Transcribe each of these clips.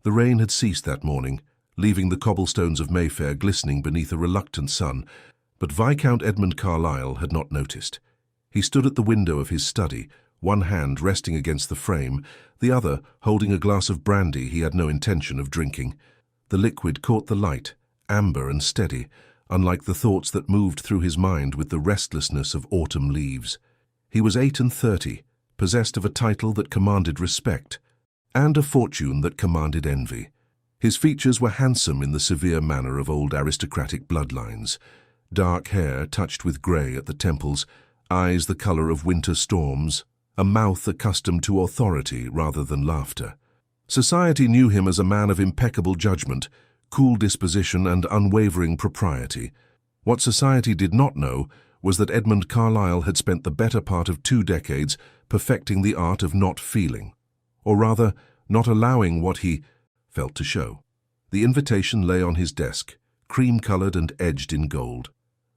The rain had ceased that morning, leaving the cobblestones of Mayfair glistening beneath a reluctant sun, but Viscount Edmund Carlisle had not noticed. He stood at the window of his study, one hand resting against the frame, the other holding a glass of brandy he had no intention of drinking. The liquid caught the light, amber and steady, unlike the thoughts that moved through his mind with the restlessness of autumn leaves. He was 38, possessed of a title that commanded respect, and a fortune that commanded envy. His features were handsome in the severe manner of old aristocratic bloodlines. Dark hair touched with grey at the temples, eyes the colour of winter storms, a mouth accustomed to authority rather than laughter. Society knew him as a man of impeccable judgment, cool disposition and unwavering propriety. What society did not know was that Edmund Carlisle had spent the better part of 2 decades perfecting the art of not feeling, or rather, not allowing what he felt to show. The invitation lay on his desk, cream-coloured and edged in gold.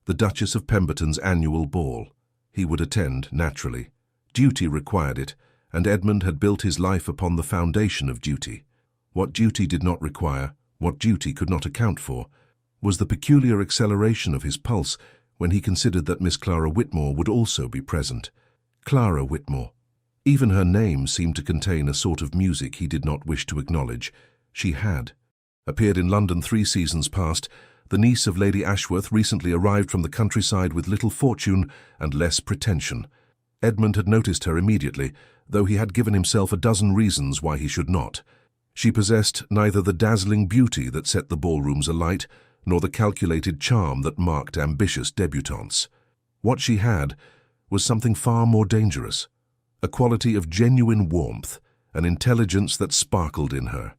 The Duchess of Pemberton's annual ball. He would attend, naturally. Duty required it, and Edmund had built his life upon the foundation of duty. What duty did not require, what duty could not account for, was the peculiar acceleration of his pulse when he considered that Miss Clara Whitmore would also be present. Clara Whitmore. Even her name seemed to contain a sort of music he did not wish to acknowledge. She had appeared in London 3 seasons past. The niece of Lady Ashworth recently arrived from the countryside with little fortune and less pretension. Edmund had noticed her immediately, though he had given himself a dozen reasons why he should not. She possessed neither the dazzling beauty that set the ballrooms alight, nor the calculated charm that marked ambitious debutantes. What she had was something far more dangerous, a quality of genuine warmth, an intelligence that sparkled in her,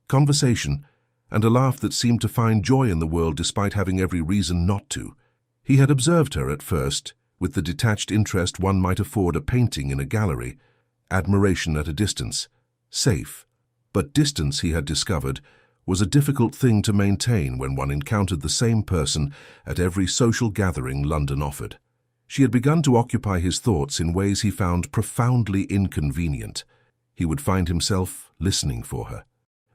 conversation, and a laugh that seemed to find joy in the world despite having every reason not to. He had observed her at first, with the detached interest one might afford a painting in a gallery, admiration at a distance, safe. But distance, he had discovered, was a difficult thing to maintain when one encountered the same person at every social gathering London offered. She had begun to occupy his thoughts in ways he found profoundly inconvenient. He would find himself listening for her.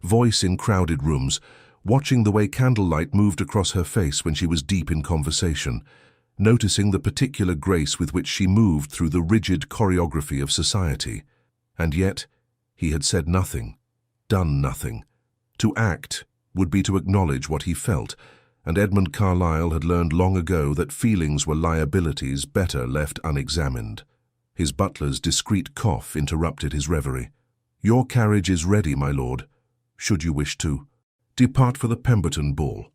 Voice in crowded rooms, watching the way candlelight moved across her face when she was deep in conversation, noticing the particular grace with which she moved through the rigid choreography of society. And yet, he had said nothing, done nothing. To act would be to acknowledge what he felt, and Edmund Carlisle had learned long ago that feelings were liabilities better left unexamined. His butler's discreet cough interrupted his reverie. "Your carriage is ready, my lord. Should you wish to depart for the Pemberton ball."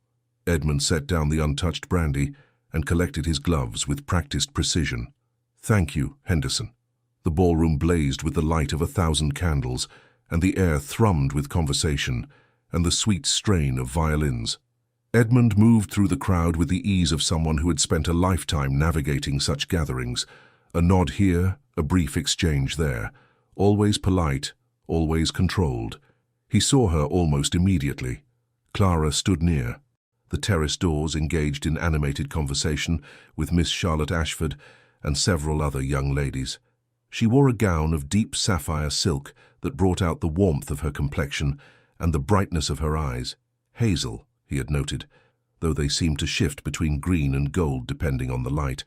Edmund set down the untouched brandy and collected his gloves with practiced precision. "Thank you, Henderson." The ballroom blazed with the light of 1,000 candles, and the air thrummed with conversation and the sweet strain of violins. Edmund moved through the crowd with the ease of someone who had spent a lifetime navigating such gatherings. A nod here, a brief exchange there, always polite, always controlled. He saw her almost immediately. Clara stood near. The terrace doors engaged in animated conversation with Miss Charlotte Ashford and several other young ladies. She wore a gown of deep sapphire silk that brought out the warmth of her complexion and the brightness of her eyes. Hazel, he had noted, though they seemed to shift between green and gold depending on the light.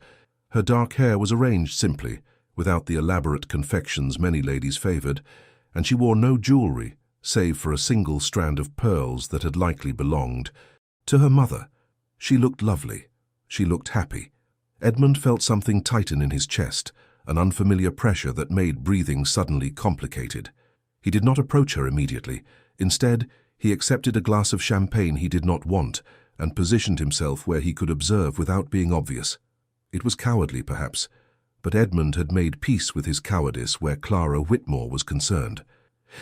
Her dark hair was arranged simply, without the elaborate confections many ladies favoured, and she wore no jewellery, save for a single strand of pearls that had likely belonged to her mother. She looked lovely. She looked happy. Edmund felt something tighten in his chest, an unfamiliar pressure that made breathing suddenly complicated. He did not approach her immediately. Instead, he accepted a glass of champagne he did not want and positioned himself where he could observe without being obvious. It was cowardly, perhaps, but Edmund had made peace with his cowardice where Clara Whitmore was concerned.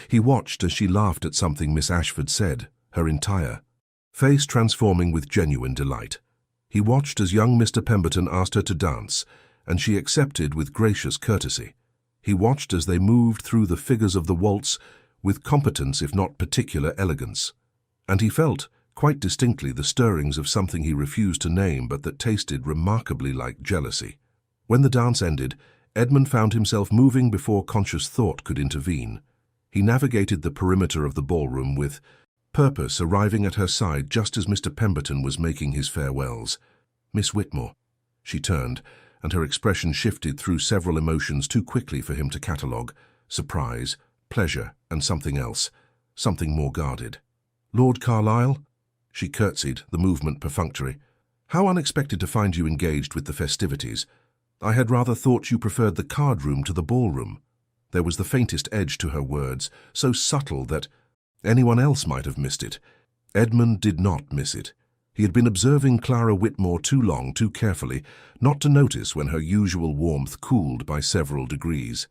He watched as she laughed at something Miss Ashford said, her entire face transforming with genuine delight. He watched as young Mr. Pemberton asked her to dance, and she accepted with gracious courtesy. He watched as they moved through the figures of the waltz with competence if not particular elegance. And he felt, quite distinctly, the stirrings of something he refused to name but that tasted remarkably like jealousy. When the dance ended, Edmund found himself moving before conscious thought could intervene. He navigated the perimeter of the ballroom with purpose, arriving at her side just as Mr. Pemberton was making his farewells. "Miss Whitmore." She turned, and her expression shifted through several emotions too quickly for him to catalogue: surprise, pleasure, and something else, something more guarded. "Lord Carlisle?" She curtsied, the movement perfunctory. "How unexpected to find you engaged with the festivities. I had rather thought you preferred the card-room to the ballroom." There was the faintest edge to her words, so subtle that anyone else might have missed it. Edmund did not miss it. He had been observing Clara Whitmore too long, too carefully, not to notice when her usual warmth cooled by several degrees.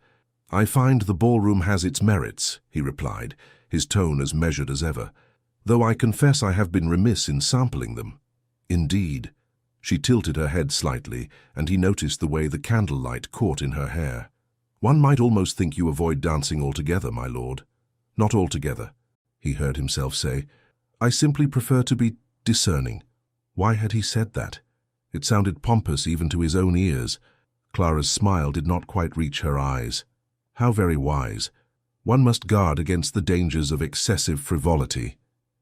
"I find the ballroom has its merits," he replied, his tone as measured as ever, "though I confess I have been remiss in sampling them." "Indeed." She tilted her head slightly, and he noticed the way the candlelight caught in her hair. "One might almost think you avoid dancing altogether, my lord." "Not altogether," he heard himself say. "I simply prefer to be discerning." Why had he said that? It sounded pompous even to his own ears. Clara's smile did not quite reach her eyes. How very wise. One must guard against the dangers of excessive frivolity.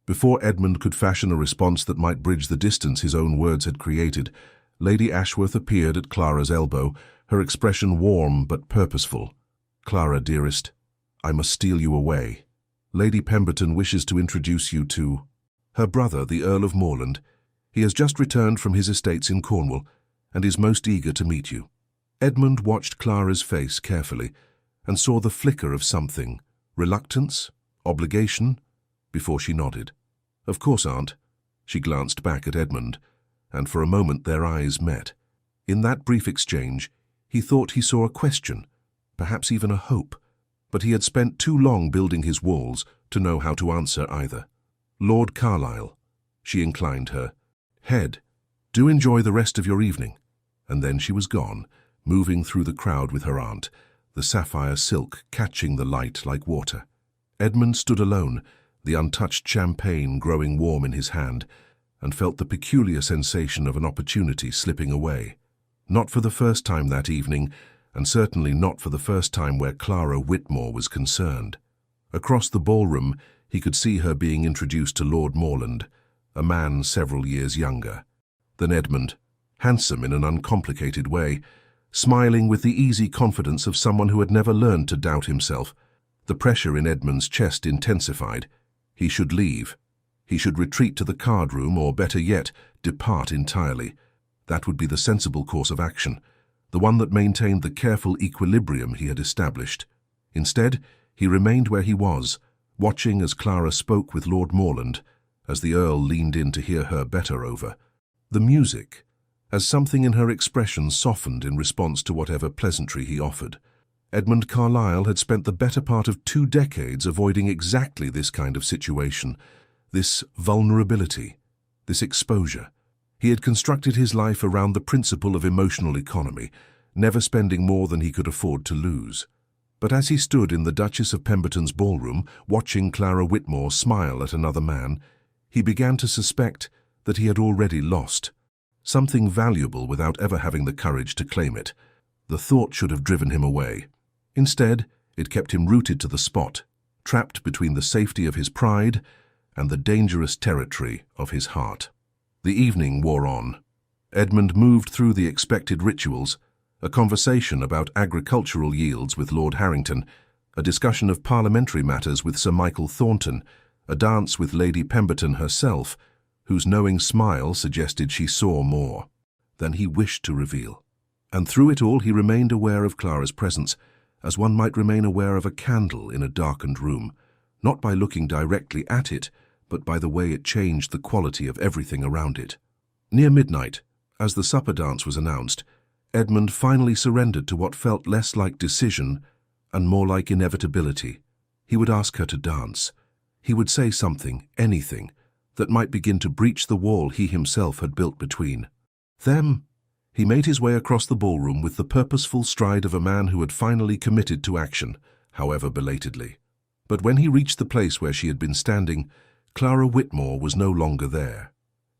Before Edmund could fashion a response that might bridge the distance his own words had created, Lady Ashworth appeared at Clara's elbow, her expression warm but purposeful. "Clara, dearest, I must steal you away. Lady Pemberton wishes to introduce you to her brother, the Earl of Moreland. He has just returned from his estates in Cornwall, and is most eager to meet you." Edmund watched Clara's face carefully, and saw the flicker of something, reluctance, obligation, before she nodded. "Of course, Aunt." She glanced back at Edmund, and for a moment their eyes met. In that brief exchange, he thought he saw a question, perhaps even a hope, but he had spent too long building his walls to know how to answer either. "Lord Carlisle." She inclined her head. "Do enjoy the rest of your evening." And then she was gone, moving through the crowd with her aunt, the sapphire silk catching the light like water. Edmund stood alone, the untouched champagne growing warm in his hand, and felt the peculiar sensation of an opportunity slipping away. Not for the first time that evening, and certainly not for the first time where Clara Whitmore was concerned. Across the ballroom, he could see her being introduced to Lord Moreland, a man several years younger than Edmund, handsome in an uncomplicated way, smiling with the easy confidence of someone who had never learned to doubt himself. The pressure in Edmund's chest intensified. He should leave. He should retreat to the card-room, or better yet, depart entirely. That would be the sensible course of action, the one that maintained the careful equilibrium he had established. Instead, he remained where he was, watching as Clara spoke with Lord Moreland, as the Earl leaned in to hear her better over. The music, as something in her expression softened in response to whatever pleasantry he offered. Edmund Carlisle had spent the better part of 2 decades avoiding exactly this kind of situation, this vulnerability, this exposure. He had constructed his life around the principle of emotional economy, never spending more than he could afford to lose. But as he stood in the Duchess of Pemberton's ballroom, watching Clara Whitmore smile at another man, he began to suspect that he had already lost something valuable without ever having the courage to claim it. The thought should have driven him away. Instead, it kept him rooted to the spot, trapped between the safety of his pride and the dangerous territory of his heart. The evening wore on. Edmund moved through the expected rituals, a conversation about agricultural yields with Lord Harrington, a discussion of parliamentary matters with Sir Michael Thornton, a dance with Lady Pemberton herself, whose knowing smile suggested she saw more than he wished to reveal. And through it all he remained aware of Clara's presence, as one might remain aware of a candle in a darkened room, not by looking directly at it, but by the way it changed the quality of everything around it. Near midnight, as the supper dance was announced, Edmund finally surrendered to what felt less like decision and more like inevitability. He would ask her to dance. He would say something, anything, that might begin to breach the wall he himself had built between them. He made his way across the ballroom with the purposeful stride of a man who had finally committed to action, however belatedly. But when he reached the place where she had been standing, Clara Whitmore was no longer there.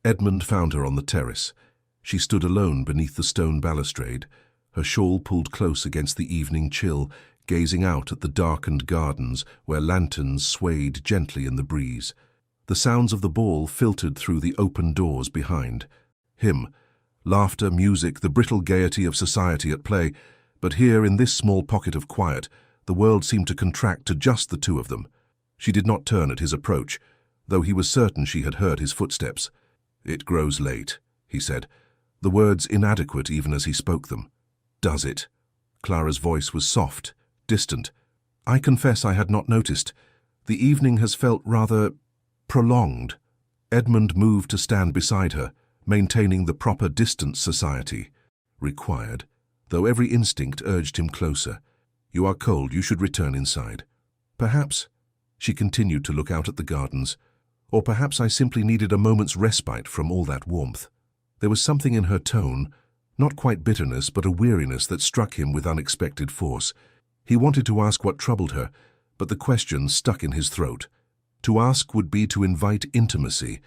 Edmund found her on the terrace. She stood alone beneath the stone balustrade, her shawl pulled close against the evening chill, gazing out at the darkened gardens where lanterns swayed gently in the breeze. The sounds of the ball filtered through the open doors behind. Him, laughter, music, the brittle gaiety of society at play, but here in this small pocket of quiet, the world seemed to contract to just the two of them. She did not turn at his approach, though he was certain she had heard his footsteps. "It grows late," he said, the words inadequate even as he spoke them. "Does it?" Clara's voice was soft, distant. "I confess I had not noticed. The evening has felt rather prolonged." Edmund moved to stand beside her, maintaining the proper distance society required, though every instinct urged him closer. "You are cold, you should return inside." "Perhaps," she continued to look out at the gardens, "or perhaps I simply needed a moment's respite from all that warmth." There was something in her tone, not quite bitterness, but a weariness that struck him with unexpected force. He wanted to ask what troubled her, but the question stuck in his throat. To ask would be to invite intimacy,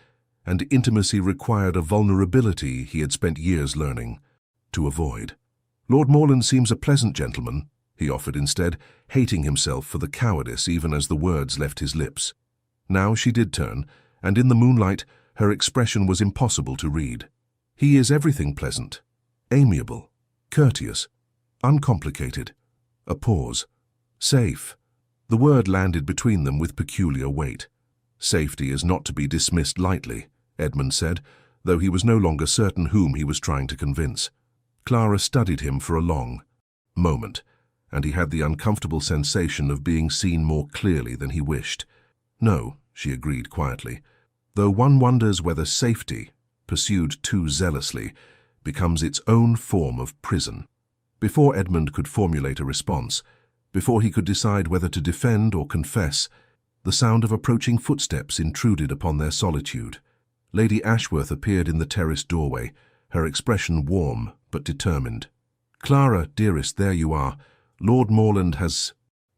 and intimacy required a vulnerability he had spent years learning to avoid. "Lord Morland seems a pleasant gentleman," he offered instead, hating himself for the cowardice even as the words left his lips. Now she did turn, and in the moonlight her expression was impossible to read. "He is everything pleasant, amiable, courteous, uncomplicated." A pause. "Safe." The word landed between them with peculiar weight. "Safety is not to be dismissed lightly," Edmund said, though he was no longer certain whom he was trying to convince. Clara studied him for a long moment, and he had the uncomfortable sensation of being seen more clearly than he wished. "No," she agreed quietly, though one wonders whether safety, pursued too zealously, becomes its own form of prison. Before Edmund could formulate a response, before he could decide whether to defend or confess, the sound of approaching footsteps intruded upon their solitude. Lady Ashworth appeared in the terrace doorway, her expression warm but determined. "Clara, dearest, there you are. Lord Morland has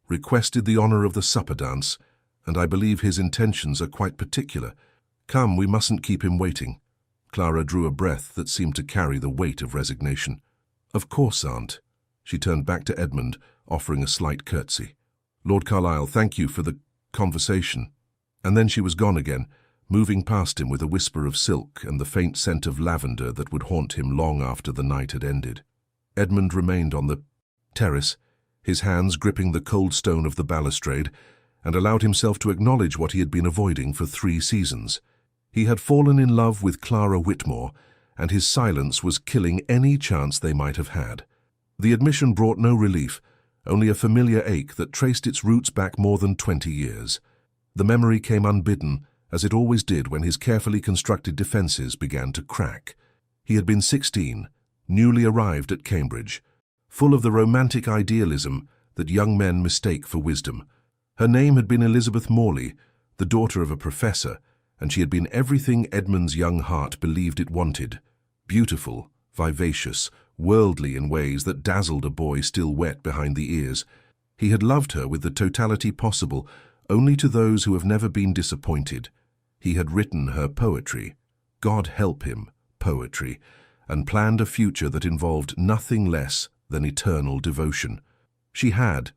requested the honour of the supper dance, and I believe his intentions are quite particular. Come, we mustn't keep him waiting." Clara drew a breath that seemed to carry the weight of resignation. "Of course, Aunt." She turned back to Edmund, offering a slight curtsy. "Lord Carlisle, thank you for the conversation." And then she was gone again, moving past him with a whisper of silk and the faint scent of lavender that would haunt him long after the night had ended. Edmund remained on the terrace, his hands gripping the cold stone of the balustrade, and allowed himself to acknowledge what he had been avoiding for 3 seasons. He had fallen in love with Clara Whitmore, and his silence was killing any chance they might have had. The admission brought no relief, only a familiar ache that traced its roots back more than 20 years. The memory came unbidden, as it always did when his carefully constructed defences began to crack. He had been 16, newly arrived at Cambridge, full of the romantic idealism that young men mistake for wisdom. Her name had been Elizabeth Morley, the daughter of a professor, and she had been everything Edmund's young heart believed it wanted: beautiful, vivacious, worldly in ways that dazzled a boy still wet behind the ears. He had loved her with the totality possible only to those who have never been disappointed. He had written her poetry, God help him, poetry, and planned a future that involved nothing less than eternal devotion. She had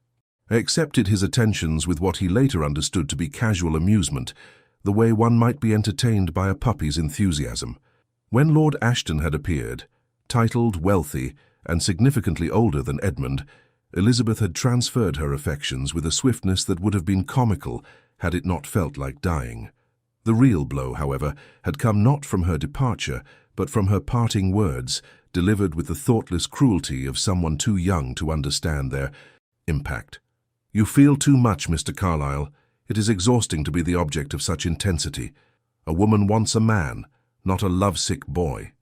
accepted his attentions with what he later understood to be casual amusement, the way one might be entertained by a puppy's enthusiasm. When Lord Ashton had appeared, titled, wealthy, and significantly older than Edmund, Elizabeth had transferred her affections with a swiftness that would have been comical had it not felt like dying. The real blow, however, had come not from her departure, but from her parting words, delivered with the thoughtless cruelty of someone too young to understand their impact. "You feel too much, Mr. Carlyle. It is exhausting to be the object of such intensity. A woman wants a man, not a lovesick boy."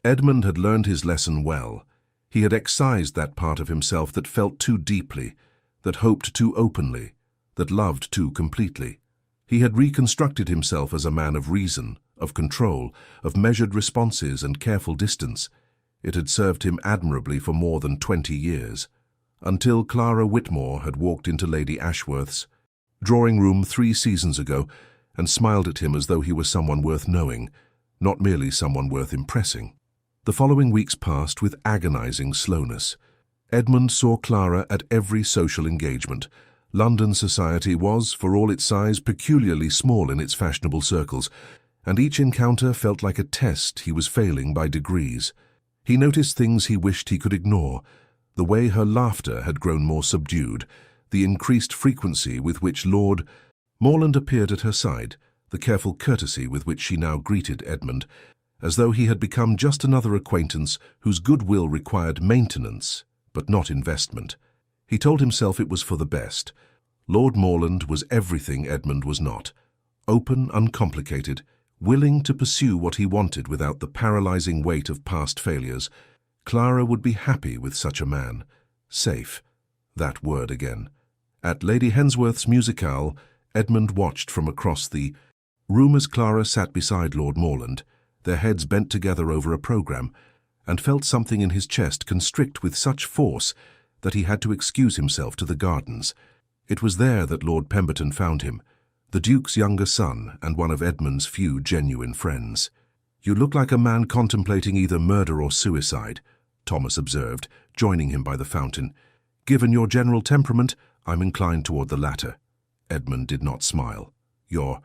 Edmund had learned his lesson well. He had excised that part of himself that felt too deeply, that hoped too openly, that loved too completely. He had reconstructed himself as a man of reason, of control, of measured responses and careful distance. It had served him admirably for more than 20 years, until Clara Whitmore had walked into Lady Ashworth's drawing-room 3 seasons ago and smiled at him as though he were someone worth knowing, not merely someone worth impressing. The following weeks passed with agonizing slowness. Edmund saw Clara at every social engagement. London society was, for all its size, peculiarly small in its fashionable circles, and each encounter felt like a test he was failing by degrees. He noticed things he wished he could ignore: the way her laughter had grown more subdued, the increased frequency with which Lord Morland appeared at her side, the careful courtesy with which she now greeted Edmund, as though he had become just another acquaintance whose goodwill required maintenance, but not investment. He told himself it was for the best. Lord Morland was everything Edmund was not: open, uncomplicated, willing to pursue what he wanted without the paralyzing weight of past failures. Clara would be happy with such a man. Safe. That word again. At Lady Hensworth's musicale, Edmund watched from across the room as Clara sat beside Lord Morland, their heads bent together over a programme, and felt something in his chest constrict with such force that he had to excuse himself to the gardens. It was there that Lord Pemberton found him, the Duke's younger son and one of Edmund's few genuine friends. "You look like a man contemplating either murder or suicide," Thomas observed, joining him by the fountain. "Given your general temperament, I'm inclined toward the latter." Edmund did not smile. "Your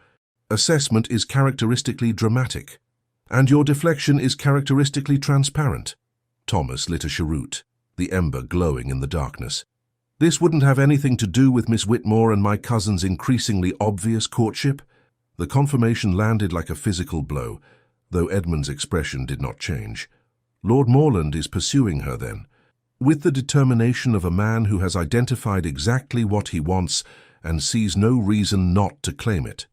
assessment is characteristically dramatic, and your deflection is characteristically transparent." Thomas lit a cheroot, the ember glowing in the darkness. "This wouldn't have anything to do with Miss Whitmore and my cousin's increasingly obvious courtship?" The confirmation landed like a physical blow, though Edmund's expression did not change. "Lord Morland is pursuing her, then, with the determination of a man who has identified exactly what he wants and sees no reason not to claim it."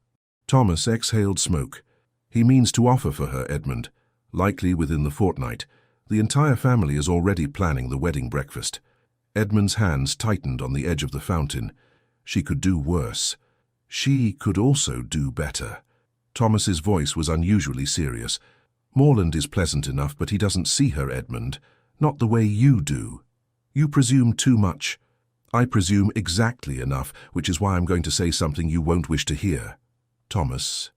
Thomas exhaled smoke. "He means to offer for her, Edmund, likely within the fortnight. The entire family is already planning the wedding breakfast." Edmund's hands tightened on the edge of the fountain. She could do worse. She could also do better. Thomas's voice was unusually serious. "Morland is pleasant enough, but he doesn't see her, Edmund. Not the way you do. You presume too much. I presume exactly enough, which is why I'm going to say something you won't wish to hear." Thomas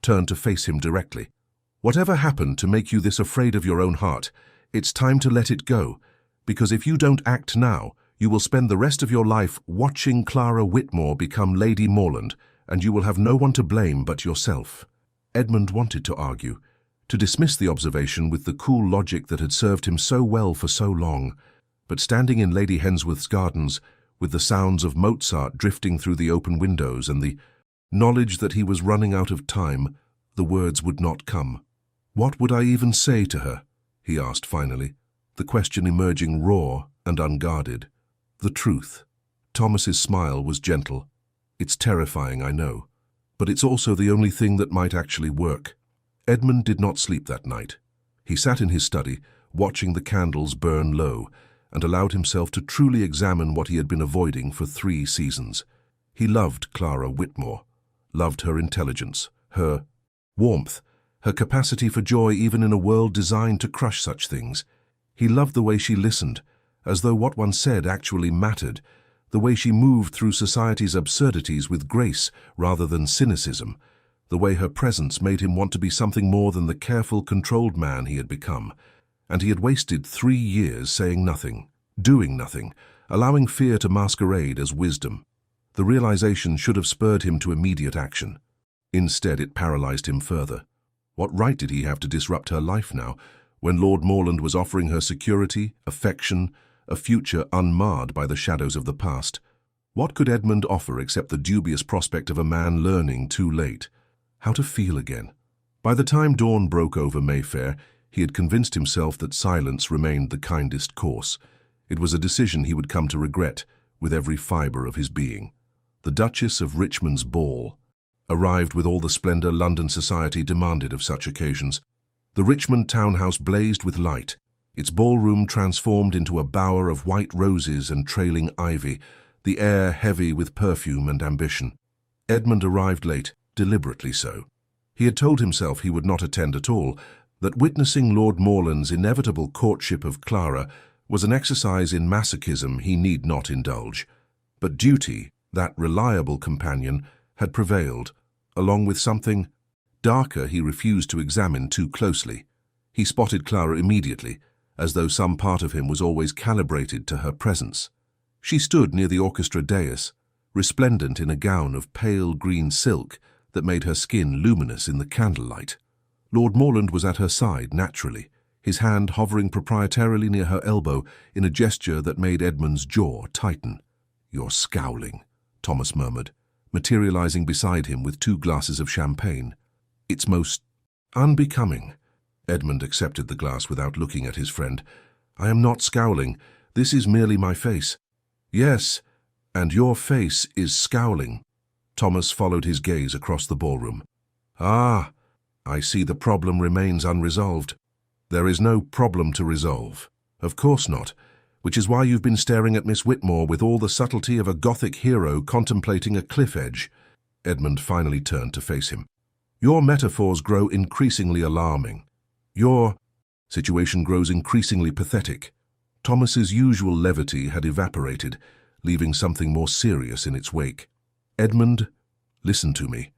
turned to face him directly. "Whatever happened to make you this afraid of your own heart, it's time to let it go. Because if you don't act now, you will spend the rest of your life watching Clara Whitmore become Lady Morland, and you will have no one to blame but yourself." Edmund wanted to argue, to dismiss the observation with the cool logic that had served him so well for so long, but standing in Lady Hensworth's gardens, with the sounds of Mozart drifting through the open windows and the knowledge that he was running out of time, the words would not come. "What would I even say to her?" he asked finally, the question emerging raw and unguarded. "The truth." Thomas's smile was gentle. "It's terrifying, I know, but it's also the only thing that might actually work." Edmund did not sleep that night. He sat in his study, watching the candles burn low, and allowed himself to truly examine what he had been avoiding for 3 seasons. He loved Clara Whitmore, loved her intelligence, her warmth, her capacity for joy even in a world designed to crush such things. He loved the way she listened, as though what one said actually mattered, the way she moved through society's absurdities with grace rather than cynicism, the way her presence made him want to be something more than the careful, controlled man he had become. And he had wasted 3 years saying nothing, doing nothing, allowing fear to masquerade as wisdom. The realization should have spurred him to immediate action. Instead, it paralyzed him further. What right did he have to disrupt her life now, when Lord Morland was offering her security, affection, a future unmarred by the shadows of the past? What could Edmund offer except the dubious prospect of a man learning too late how to feel again? By the time dawn broke over Mayfair, he had convinced himself that silence remained the kindest course. It was a decision he would come to regret with every fibre of his being. The Duchess of Richmond's ball arrived with all the splendour London society demanded of such occasions. The Richmond townhouse blazed with light, its ballroom transformed into a bower of white roses and trailing ivy, the air heavy with perfume and ambition. Edmund arrived late, deliberately so. He had told himself he would not attend at all, that witnessing Lord Morland's inevitable courtship of Clara was an exercise in masochism he need not indulge. But duty, that reliable companion, had prevailed, along with something darker he refused to examine too closely. He spotted Clara immediately, as though some part of him was always calibrated to her presence. She stood near the orchestra dais, resplendent in a gown of pale green silk that made her skin luminous in the candlelight. Lord Morland was at her side naturally, his hand hovering proprietarily near her elbow in a gesture that made Edmund's jaw tighten. "You're scowling," Thomas murmured, materializing beside him with 2 glasses of champagne. "It's most unbecoming." Edmund accepted the glass without looking at his friend. "I am not scowling. This is merely my face." "Yes, and your face is scowling." Thomas followed his gaze across the ballroom. "Ah, I see the problem remains unresolved." "There is no problem to resolve." "Of course not, which is why you've been staring at Miss Whitmore with all the subtlety of a Gothic hero contemplating a cliff edge." Edmund finally turned to face him. "Your metaphors grow increasingly alarming. Your situation grows increasingly pathetic." Thomas's usual levity had evaporated, leaving something more serious in its wake. "Edmund, listen to me.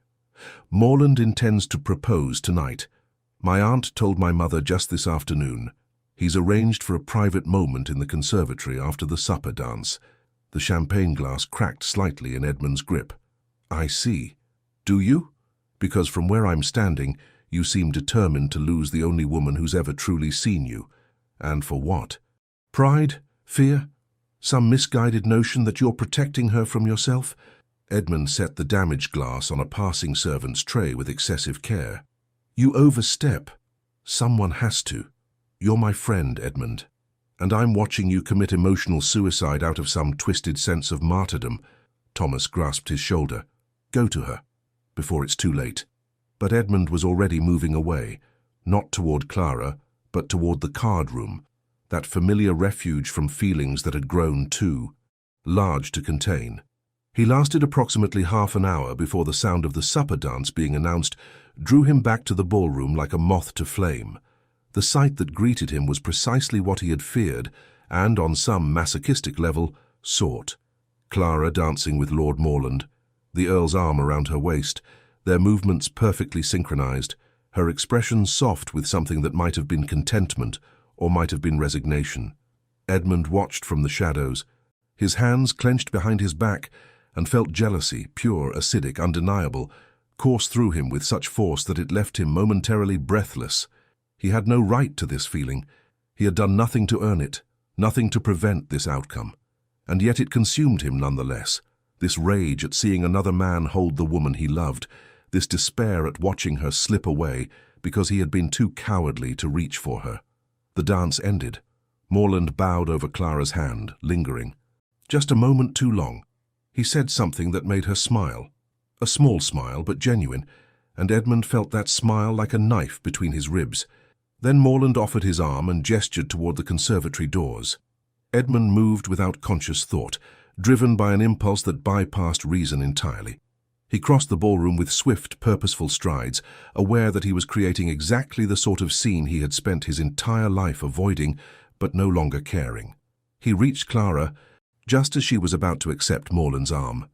Morland intends to propose tonight. My aunt told my mother just this afternoon. He's arranged for a private moment in the conservatory after the supper dance." The champagne glass cracked slightly in Edmund's grip. "I see. Do you? Because from where I'm standing, you seem determined to lose the only woman who's ever truly seen you. And for what? Pride? Fear? Some misguided notion that you're protecting her from yourself?" Edmund set the damaged glass on a passing servant's tray with excessive care. "You overstep. Someone has to. You're my friend, Edmund, and I'm watching you commit emotional suicide out of some twisted sense of martyrdom." Thomas grasped his shoulder. "Go to her, before it's too late." But Edmund was already moving away, not toward Clara, but toward the card room, that familiar refuge from feelings that had grown too large to contain. He lasted approximately half an hour before the sound of the supper dance being announced drew him back to the ballroom like a moth to flame. The sight that greeted him was precisely what he had feared and, on some masochistic level, sought. Clara dancing with Lord Morland, the Earl's arm around her waist, their movements perfectly synchronized, her expression soft with something that might have been contentment or might have been resignation. Edmund watched from the shadows, his hands clenched behind his back, and felt jealousy, pure, acidic, undeniable, course through him with such force that it left him momentarily breathless. He had no right to this feeling. He had done nothing to earn it, nothing to prevent this outcome. And yet it consumed him nonetheless, this rage at seeing another man hold the woman he loved, this despair at watching her slip away because he had been too cowardly to reach for her. The dance ended. Morland bowed over Clara's hand, lingering. Just a moment too long. He said something that made her smile. A small smile, but genuine, and Edmund felt that smile like a knife between his ribs. Then Morland offered his arm and gestured toward the conservatory doors. Edmund moved without conscious thought, driven by an impulse that bypassed reason entirely. He crossed the ballroom with swift, purposeful strides, aware that he was creating exactly the sort of scene he had spent his entire life avoiding, but no longer caring. He reached Clara just as she was about to accept Morland's arm.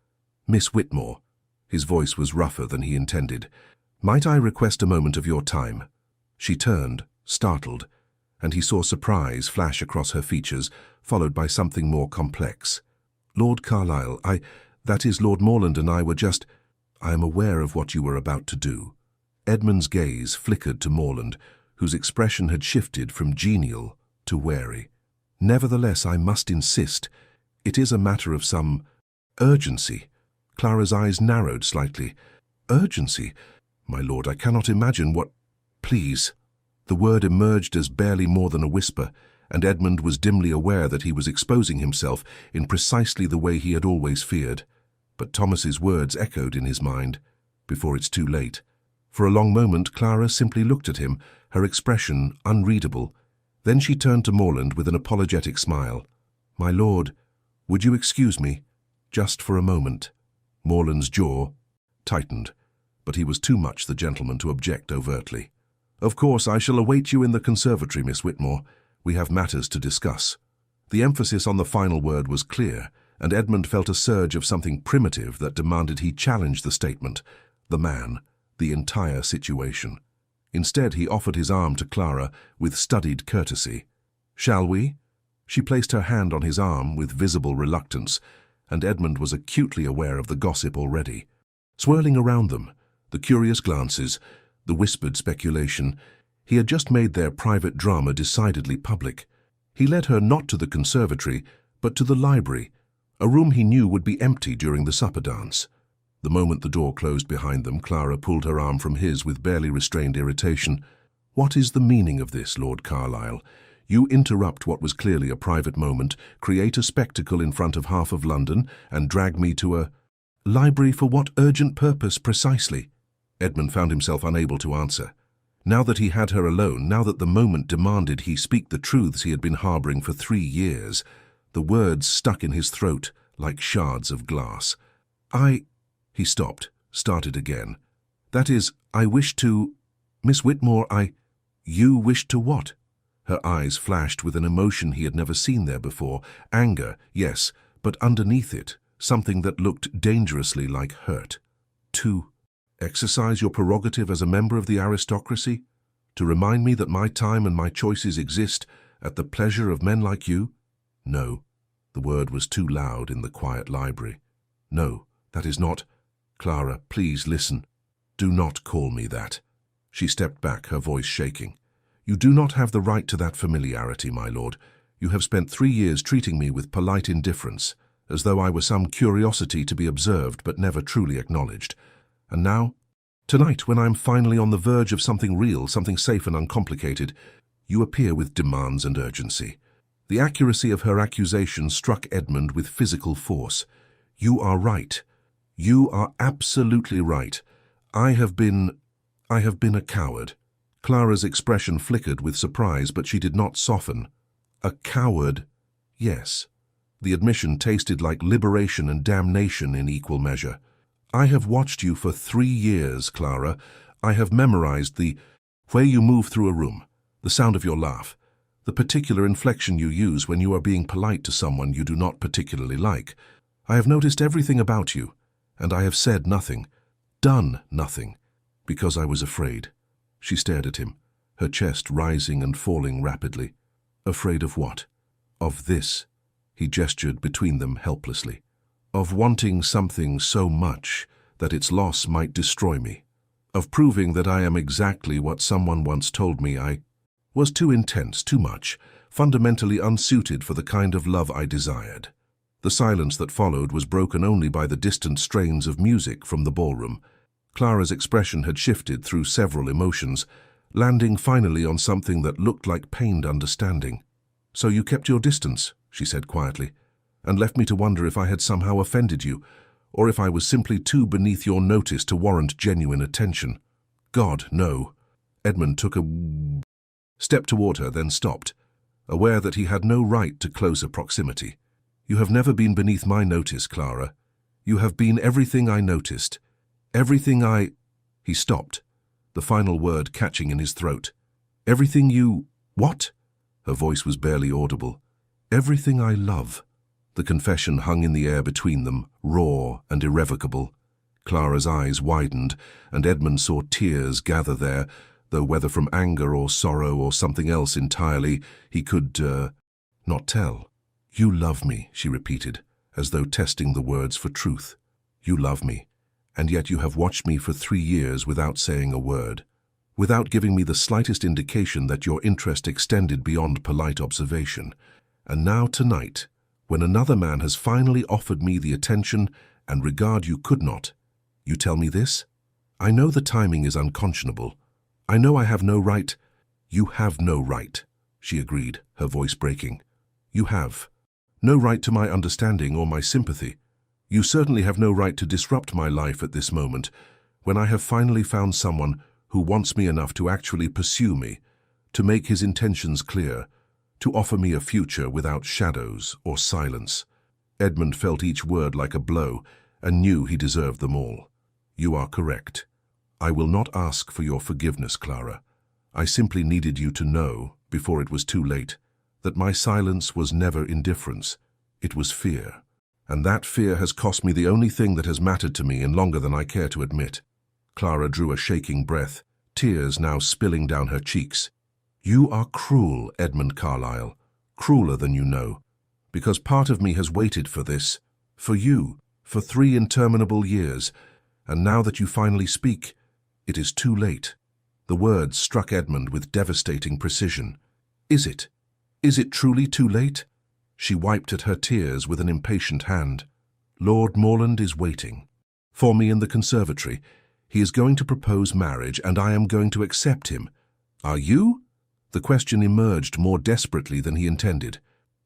"Miss Whitmore." His voice was rougher than he intended. "Might I request a moment of your time?" She turned, startled, and he saw surprise flash across her features, followed by something more complex. "Lord Carlisle, that is, Lord Morland and I were just—" "I am aware of what you were about to do." Edmund's gaze flickered to Morland, whose expression had shifted from genial to wary. "Nevertheless, I must insist. It is a matter of some urgency." Clara's eyes narrowed slightly. "Urgency? My lord, I cannot imagine what—" "Please." The word emerged as barely more than a whisper, and Edmund was dimly aware that he was exposing himself in precisely the way he had always feared. But Thomas's words echoed in his mind, "Before it's too late." For a long moment Clara simply looked at him, her expression unreadable. Then she turned to Morland with an apologetic smile. "My lord, would you excuse me, just for a moment?" Morland's jaw tightened, but he was too much the gentleman to object overtly. "Of course, I shall await you in the conservatory, Miss Whitmore. We have matters to discuss." The emphasis on the final word was clear, and Edmund felt a surge of something primitive that demanded he challenge the statement, the man, the entire situation. Instead, he offered his arm to Clara with studied courtesy. Shall we? She placed her hand on his arm with visible reluctance, and Edmund was acutely aware of the gossip already. Swirling around them, the curious glances, the whispered speculation. He had just made their private drama decidedly public. He led her not to the conservatory, but to the library, a room he knew would be empty during the supper dance. The moment the door closed behind them, Clara pulled her arm from his with barely restrained irritation. "What is the meaning of this, Lord Carlyle? You interrupt what was clearly a private moment, create a spectacle in front of half of London, and drag me to a library for what urgent purpose precisely?" Edmund found himself unable to answer. Now that he had her alone, now that the moment demanded he speak the truths he had been harboring for 3 years, the words stuck in his throat like shards of glass. He stopped, started again. "That is, I wish to... Miss Whitmore, You wish to what?" Her eyes flashed with an emotion he had never seen there before. Anger, yes, but underneath it, something that looked dangerously like hurt. "To exercise your prerogative as a member of the aristocracy? To remind me that my time and my choices exist at the pleasure of men like you?" "No." The word was too loud in the quiet library. "No, that is not... Clara, please listen. Do not call me that." She stepped back, her voice shaking. "You do not have the right to that familiarity, my lord. You have spent 3 years treating me with polite indifference, as though I were some curiosity to be observed but never truly acknowledged. And now, tonight, when I am finally on the verge of something real, something safe and uncomplicated, you appear with demands and urgency." The accuracy of her accusation struck Edmund with physical force. "You are right. You are absolutely right. I have been a coward." Clara's expression flickered with surprise, but she did not soften. "A coward?" "Yes." The admission tasted like liberation and damnation in equal measure. "I have watched you for 3 years, Clara. I have memorized the way you move through a room, the sound of your laugh, the particular inflection you use when you are being polite to someone you do not particularly like. I have noticed everything about you, and I have said nothing, done nothing, because I was afraid." She stared at him, her chest rising and falling rapidly. "Afraid of what?" "Of this." He gestured between them helplessly. "Of wanting something so much that its loss might destroy me. Of proving that I am exactly what someone once told me I was too intense, too much, fundamentally unsuited for the kind of love I desired." The silence that followed was broken only by the distant strains of music from the ballroom. Clara's expression had shifted through several emotions, landing finally on something that looked like pained understanding. "So you kept your distance," she said quietly, "and left me to wonder if I had somehow offended you, or if I was simply too beneath your notice to warrant genuine attention." "God, no." Edmund took a step toward her, then stopped, aware that he had no right to closer proximity. "You have never been beneath my notice, Clara. You have been everything I noticed. Everything I..." He stopped, the final word catching in his throat. "Everything you... What?" Her voice was barely audible. "Everything I love." The confession hung in the air between them, raw and irrevocable. Clara's eyes widened, and Edmund saw tears gather there, though whether from anger or sorrow or something else entirely, he could, not tell. "You love me," she repeated, as though testing the words for truth. "You love me, and yet you have watched me for 3 years without saying a word, without giving me the slightest indication that your interest extended beyond polite observation. And now tonight, when another man has finally offered me the attention and regard you could not, you tell me this? I know the timing is unconscionable. I know I have no right." "You have no right," she agreed, her voice breaking. "You have no right to my understanding or my sympathy. You certainly have no right to disrupt my life at this moment, when I have finally found someone who wants me enough to actually pursue me, to make his intentions clear, to offer me a future without shadows or silence." Edmund felt each word like a blow and knew he deserved them all. "You are correct. I will not ask for your forgiveness, Clara. I simply needed you to know, before it was too late, that my silence was never indifference. It was fear. And that fear has cost me the only thing that has mattered to me in longer than I care to admit." Clara drew a shaking breath, tears now spilling down her cheeks. "You are cruel, Edmund Carlyle." crueler than you know, because part of me has waited for this, for you, for 3 interminable years, and now that you finally speak, it is too late." The words struck Edmund with devastating precision. "Is it? Is it truly too late?" She wiped at her tears with an impatient hand. "Lord Morland is waiting for me in the conservatory. He is going to propose marriage, and I am going to accept him." "Are you?" The question emerged more desperately than he intended.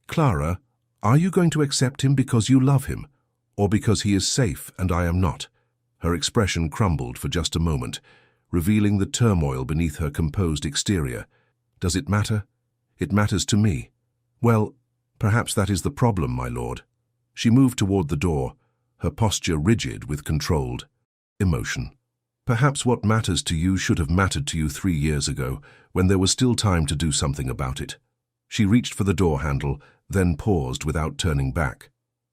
"Clara, are you going to accept him because you love him, or because he is safe and I am not?" Her expression crumbled for just a moment, revealing the turmoil beneath her composed exterior. "Does it matter? It matters to me." "Well, perhaps that is the problem, my lord." She moved toward the door, her posture rigid with controlled emotion. "Perhaps what matters to you should have mattered to you 3 years ago, when there was still time to do something about it." She reached for the door handle, then paused without turning back.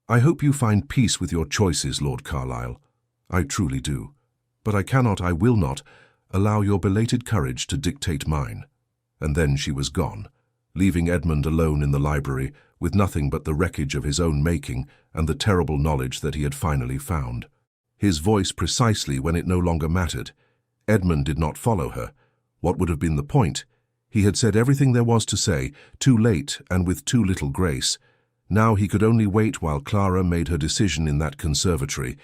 "I hope you find peace with your choices, Lord Carlisle. I truly do. But I will not, allow your belated courage to dictate mine." And then she was gone, leaving Edmund alone in the library with nothing but the wreckage of his own making and the terrible knowledge that he had finally found. His voice precisely when it no longer mattered. Edmund did not follow her. What would have been the point? He had said everything there was to say, too late and with too little grace. Now he could only wait while Clara made her decision in that conservatory,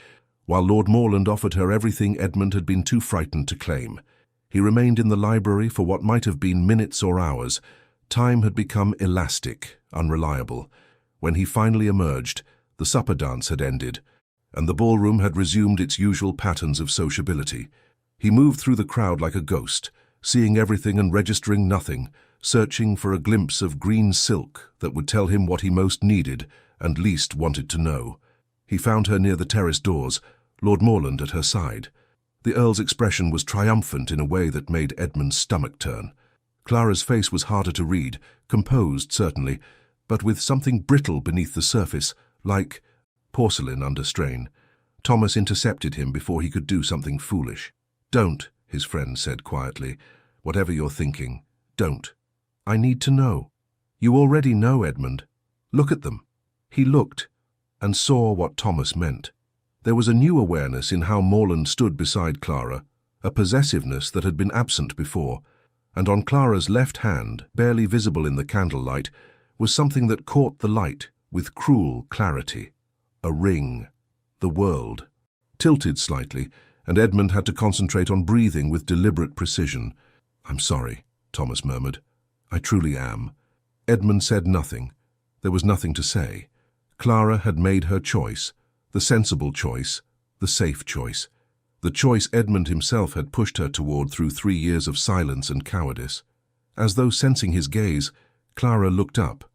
while Lord Morland offered her everything Edmund had been too frightened to claim. He remained in the library for what might have been minutes or hours. Time had become elastic, unreliable. When he finally emerged, the supper dance had ended, and the ballroom had resumed its usual patterns of sociability. He moved through the crowd like a ghost, seeing everything and registering nothing, searching for a glimpse of green silk that would tell him what he most needed and least wanted to know. He found her near the terrace doors, Lord Morland at her side. The Earl's expression was triumphant in a way that made Edmund's stomach turn. Clara's face was harder to read, composed certainly, but with something brittle beneath the surface, like porcelain under strain. Thomas intercepted him before he could do something foolish. "Don't," his friend said quietly. "Whatever you're thinking, don't. I need to know." "You already know, Edmund. Look at them." He looked and saw what Thomas meant. There was a new awareness in how Morland stood beside Clara, a possessiveness that had been absent before, and on Clara's left hand, barely visible in the candlelight, was something that caught the light with cruel clarity. A ring. The world. Tilted slightly, and Edmund had to concentrate on breathing with deliberate precision. "I'm sorry," Thomas murmured. "I truly am." Edmund said nothing. There was nothing to say. Clara had made her choice, the sensible choice, the safe choice, the choice Edmund himself had pushed her toward through 3 years of silence and cowardice. As though sensing his gaze, Clara looked up.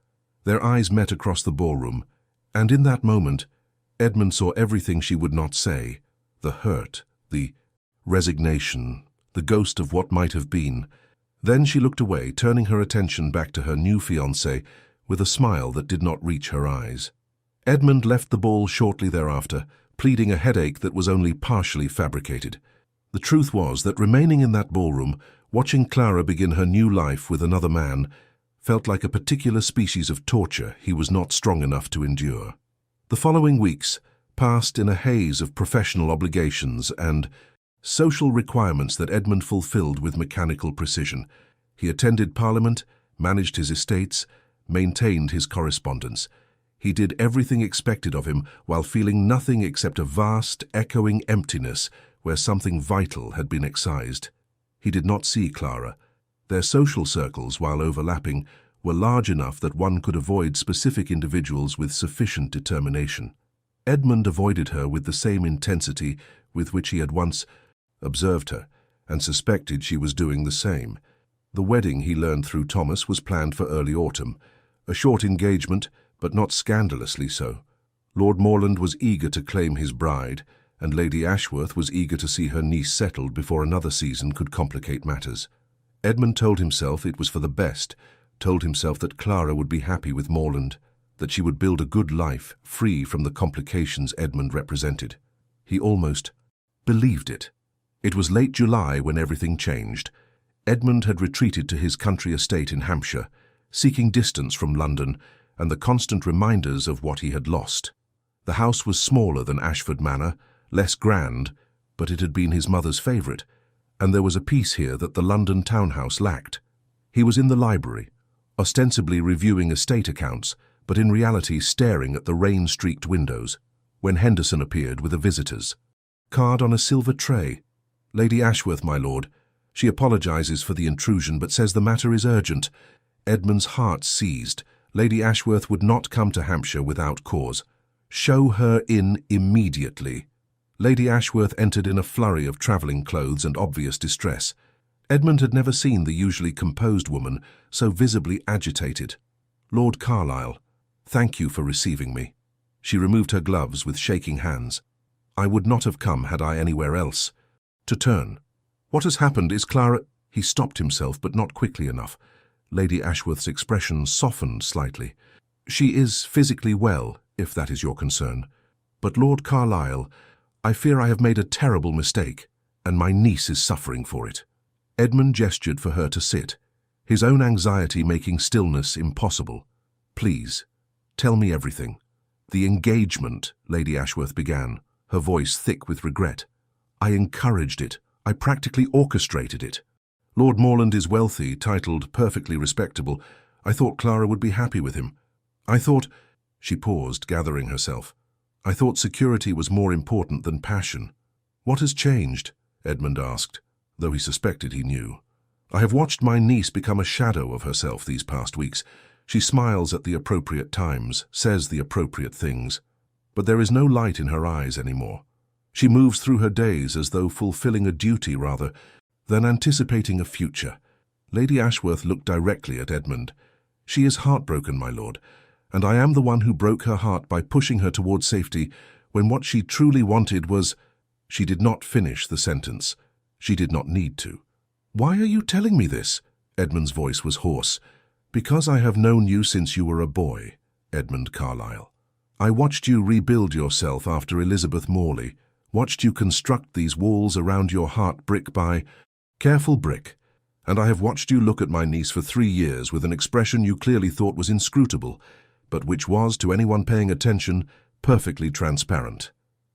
Their eyes met across the ballroom, and in that moment, Edmund saw everything she would not say, the hurt, the resignation, the ghost of what might have been. Then she looked away, turning her attention back to her new fiancé with a smile that did not reach her eyes. Edmund left the ball shortly thereafter, pleading a headache that was only partially fabricated. The truth was that remaining in that ballroom, watching Clara begin her new life with another man, felt like a particular species of torture he was not strong enough to endure. The following weeks passed in a haze of professional obligations and social requirements that Edmund fulfilled with mechanical precision. He attended Parliament, managed his estates, maintained his correspondence. He did everything expected of him while feeling nothing except a vast, echoing emptiness where something vital had been excised. He did not see Clara. Their social circles, while overlapping, were large enough that one could avoid specific individuals with sufficient determination. Edmund avoided her with the same intensity with which he had once observed her, and suspected she was doing the same. The wedding, he learned through Thomas, was planned for early autumn. A short engagement, but not scandalously so. Lord Morland was eager to claim his bride, and Lady Ashworth was eager to see her niece settled before another season could complicate matters. Edmund told himself it was for the best, told himself that Clara would be happy with Morland, that she would build a good life free from the complications Edmund represented. He almost believed it. It was late July when everything changed. Edmund had retreated to his country estate in Hampshire. seeking distance from London and the constant reminders of what he had lost. The house was smaller than Ashford Manor, less grand, but it had been his mother's favourite, and there was a peace here that the London townhouse lacked. He was in the library, ostensibly reviewing estate accounts, but in reality staring at the rain-streaked windows, when Henderson appeared with a visitor's card on a silver tray. "Lady Ashworth, my lord. She apologises for the intrusion, but says the matter is urgent." Edmund's heart seized. Lady Ashworth would not come to Hampshire without cause. "Show her in immediately." Lady Ashworth entered in a flurry of travelling clothes and obvious distress. Edmund had never seen the usually composed woman so visibly agitated. "Lord Carlisle, thank you for receiving me." She removed her gloves with shaking hands. "I would not have come had I anywhere else." To turn. "What has happened? Is Clara—" He stopped himself, but not quickly enough. Lady Ashworth's expression softened slightly. "She is physically well, if that is your concern. But Lord Carlisle, I fear I have made a terrible mistake, and my niece is suffering for it." Edmund gestured for her to sit, his own anxiety making stillness impossible. "Please, tell me everything." "The engagement," Lady Ashworth began, her voice thick with regret. "I encouraged it. I practically orchestrated it. Lord Morland is wealthy, titled, perfectly respectable. I thought Clara would be happy with him. I thought—" She paused, gathering herself. "I thought security was more important than passion." "What has changed?" Edmund asked, though he suspected he knew. "I have watched my niece become a shadow of herself these past weeks. She smiles at the appropriate times, says the appropriate things. But there is no light in her eyes anymore. She moves through her days as though fulfilling a duty rather than anticipating a future." Lady Ashworth looked directly at Edmund. "She is heartbroken, my lord, and I am the one who broke her heart by pushing her towards safety when what she truly wanted was—" She did not finish the sentence. She did not need to. "Why are you telling me this?" Edmund's voice was hoarse. "Because I have known you since you were a boy, Edmund Carlisle. I watched you rebuild yourself after Elizabeth Morley, watched you construct these walls around your heart brick by careful brick, and I have watched you look at my niece for 3 years with an expression you clearly thought was inscrutable, but which was, to anyone paying attention, perfectly transparent."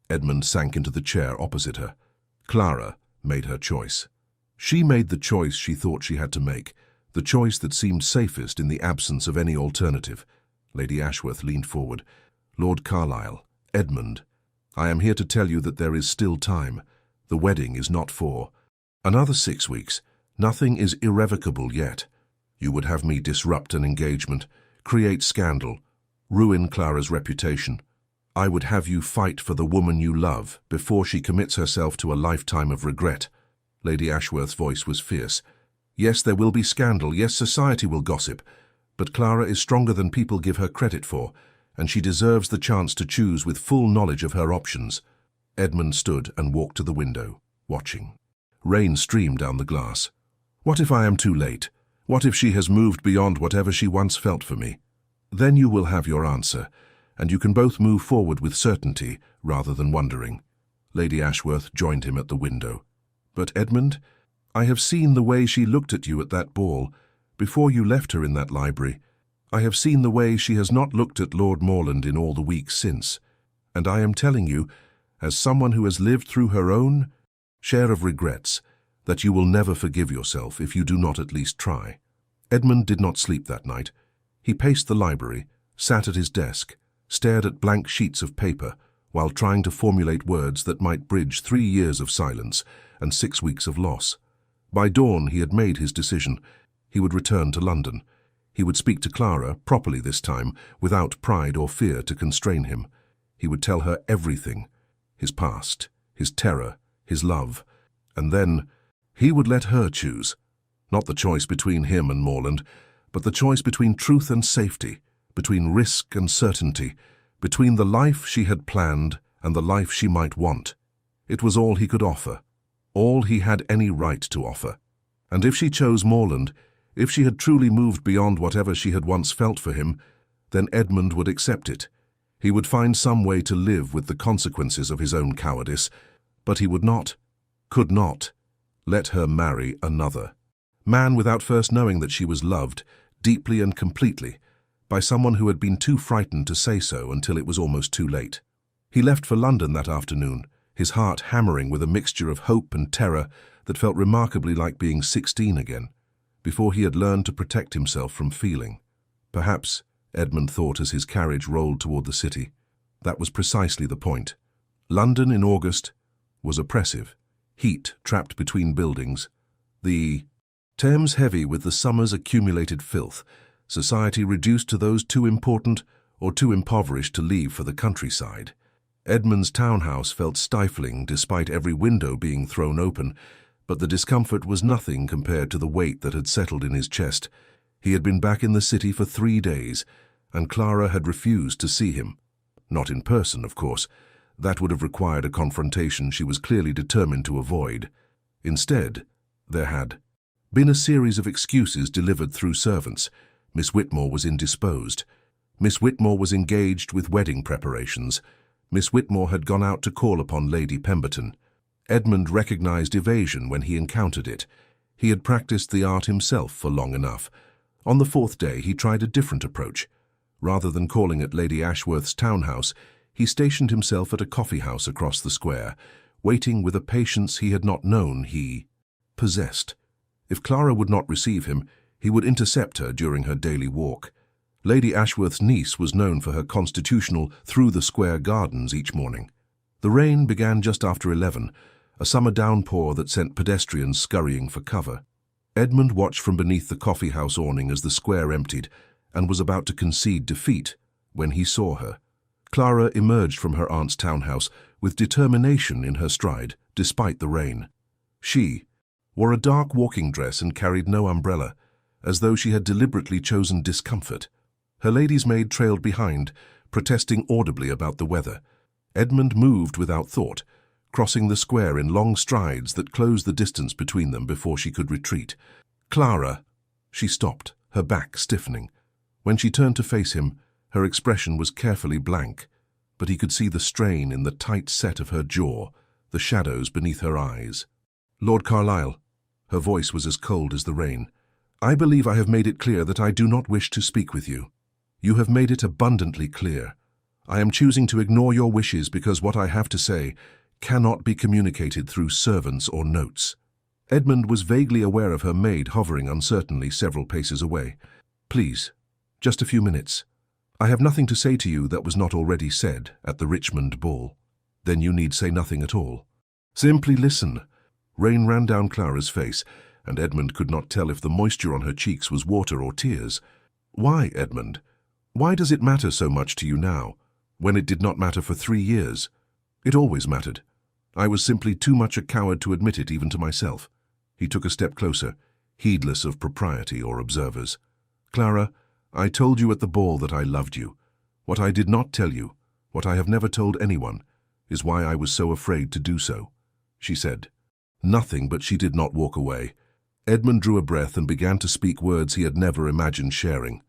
Edmund sank into the chair opposite her. "Clara made her choice. She made the choice she thought she had to make, the choice that seemed safest in the absence of any alternative." Lady Ashworth leaned forward. "Lord Carlisle, Edmund, I am here to tell you that there is still time. The wedding is not for another 6 weeks. Nothing is irrevocable yet. You would have me disrupt an engagement, create scandal, ruin Clara's reputation. I would have you fight for the woman you love before she commits herself to a lifetime of regret." Lady Ashworth's voice was fierce. "Yes, there will be scandal. Yes, society will gossip. But Clara is stronger than people give her credit for, and she deserves the chance to choose with full knowledge of her options." Edmund stood and walked to the window, watching. Rain streamed down the glass. "What if I am too late? What if she has moved beyond whatever she once felt for me? Then you will have your answer, and you can both move forward with certainty rather than wondering." Lady Ashworth joined him at the window. "But Edmund, I have seen the way she looked at you at that ball, before you left her in that library. I have seen the way she has not looked at Lord Morland in all the weeks since, and I am telling you, as someone who has lived through her own share of regrets, that you will never forgive yourself if you do not at least try." Edmund did not sleep that night. He paced the library, sat at his desk, stared at blank sheets of paper, while trying to formulate words that might bridge 3 years of silence and 6 weeks of loss. By dawn he had made his decision. He would return to London. He would speak to Clara, properly this time, without pride or fear to constrain him. He would tell her everything, his past, his terror, his love, and then he would let her choose. Not the choice between him and Morland, but the choice between truth and safety, between risk and certainty, between the life she had planned and the life she might want. It was all he could offer, all he had any right to offer. And if she chose Morland, if she had truly moved beyond whatever she had once felt for him, then Edmund would accept it. He would find some way to live with the consequences of his own cowardice, but he would not, could not, let her marry another man without first knowing that she was loved, deeply and completely, by someone who had been too frightened to say so until it was almost too late. He left for London that afternoon, his heart hammering with a mixture of hope and terror that felt remarkably like being 16 again, before he had learned to protect himself from feeling. Perhaps, Edmund thought as his carriage rolled toward the city, that was precisely the point. London in August was oppressive, heat trapped between buildings, the Thames heavy with the summer's accumulated filth, society reduced to those too important or too impoverished to leave for the countryside. Edmund's townhouse felt stifling despite every window being thrown open, but the discomfort was nothing compared to the weight that had settled in his chest. He had been back in the city for 3 days, and Clara had refused to see him. Not in person, of course. That would have required a confrontation she was clearly determined to avoid. Instead, there had been a series of excuses delivered through servants. Miss Whitmore was indisposed. Miss Whitmore was engaged with wedding preparations. Miss Whitmore had gone out to call upon Lady Pemberton. Edmund recognized evasion when he encountered it. He had practiced the art himself for long enough. On the 4th day, he tried a different approach. Rather than calling at Lady Ashworth's townhouse, he stationed himself at a coffee-house across the square, waiting with a patience he had not known he possessed. If Clara would not receive him, he would intercept her during her daily walk. Lady Ashworth's niece was known for her constitutional through-the-square gardens each morning. The rain began just after 11, a summer downpour that sent pedestrians scurrying for cover. Edmund watched from beneath the coffee-house awning as the square emptied, and was about to concede defeat when he saw her. Clara emerged from her aunt's townhouse with determination in her stride, despite the rain. She wore a dark walking dress and carried no umbrella, as though she had deliberately chosen discomfort. Her lady's maid trailed behind, protesting audibly about the weather. Edmund moved without thought, crossing the square in long strides that closed the distance between them before she could retreat. Clara! She stopped, her back stiffening. When she turned to face him, her expression was carefully blank, but he could see the strain in the tight set of her jaw, the shadows beneath her eyes. Lord Carlisle, her voice was as cold as the rain, I believe I have made it clear that I do not wish to speak with you. You have made it abundantly clear. I am choosing to ignore your wishes because what I have to say cannot be communicated through servants or notes. Edmund was vaguely aware of her maid hovering uncertainly several paces away. Please, just a few minutes. I have nothing to say to you that was not already said at the Richmond ball. Then you need say nothing at all. Simply listen. Rain ran down Clara's face, and Edmund could not tell if the moisture on her cheeks was water or tears. Why, Edmund? Why does it matter so much to you now, when it did not matter for 3 years? It always mattered. I was simply too much a coward to admit it even to myself. He took a step closer, heedless of propriety or observers. Clara, I told you at the ball that I loved you. What I did not tell you, what I have never told anyone, is why I was so afraid to do so, she said. Nothing, but she did not walk away. Edmund drew a breath and began to speak words he had never imagined sharing.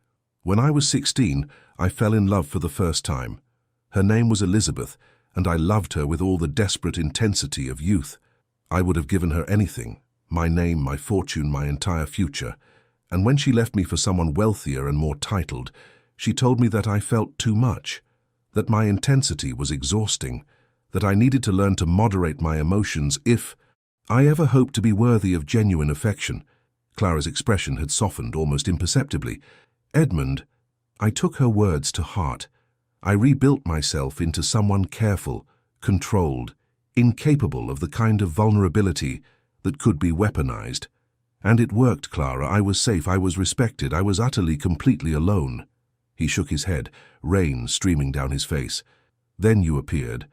When I was 16, I fell in love for the first time. Her name was Elizabeth, and I loved her with all the desperate intensity of youth. I would have given her anything, my name, my fortune, my entire future. And when she left me for someone wealthier and more titled, she told me that I felt too much, that my intensity was exhausting, that I needed to learn to moderate my emotions if I ever hoped to be worthy of genuine affection. Clara's expression had softened almost imperceptibly. Edmund, I took her words to heart. I rebuilt myself into someone careful, controlled, incapable of the kind of vulnerability that could be weaponized. And it worked, Clara. I was safe, I was respected, I was utterly, completely alone. He shook his head, rain streaming down his face. Then you appeared,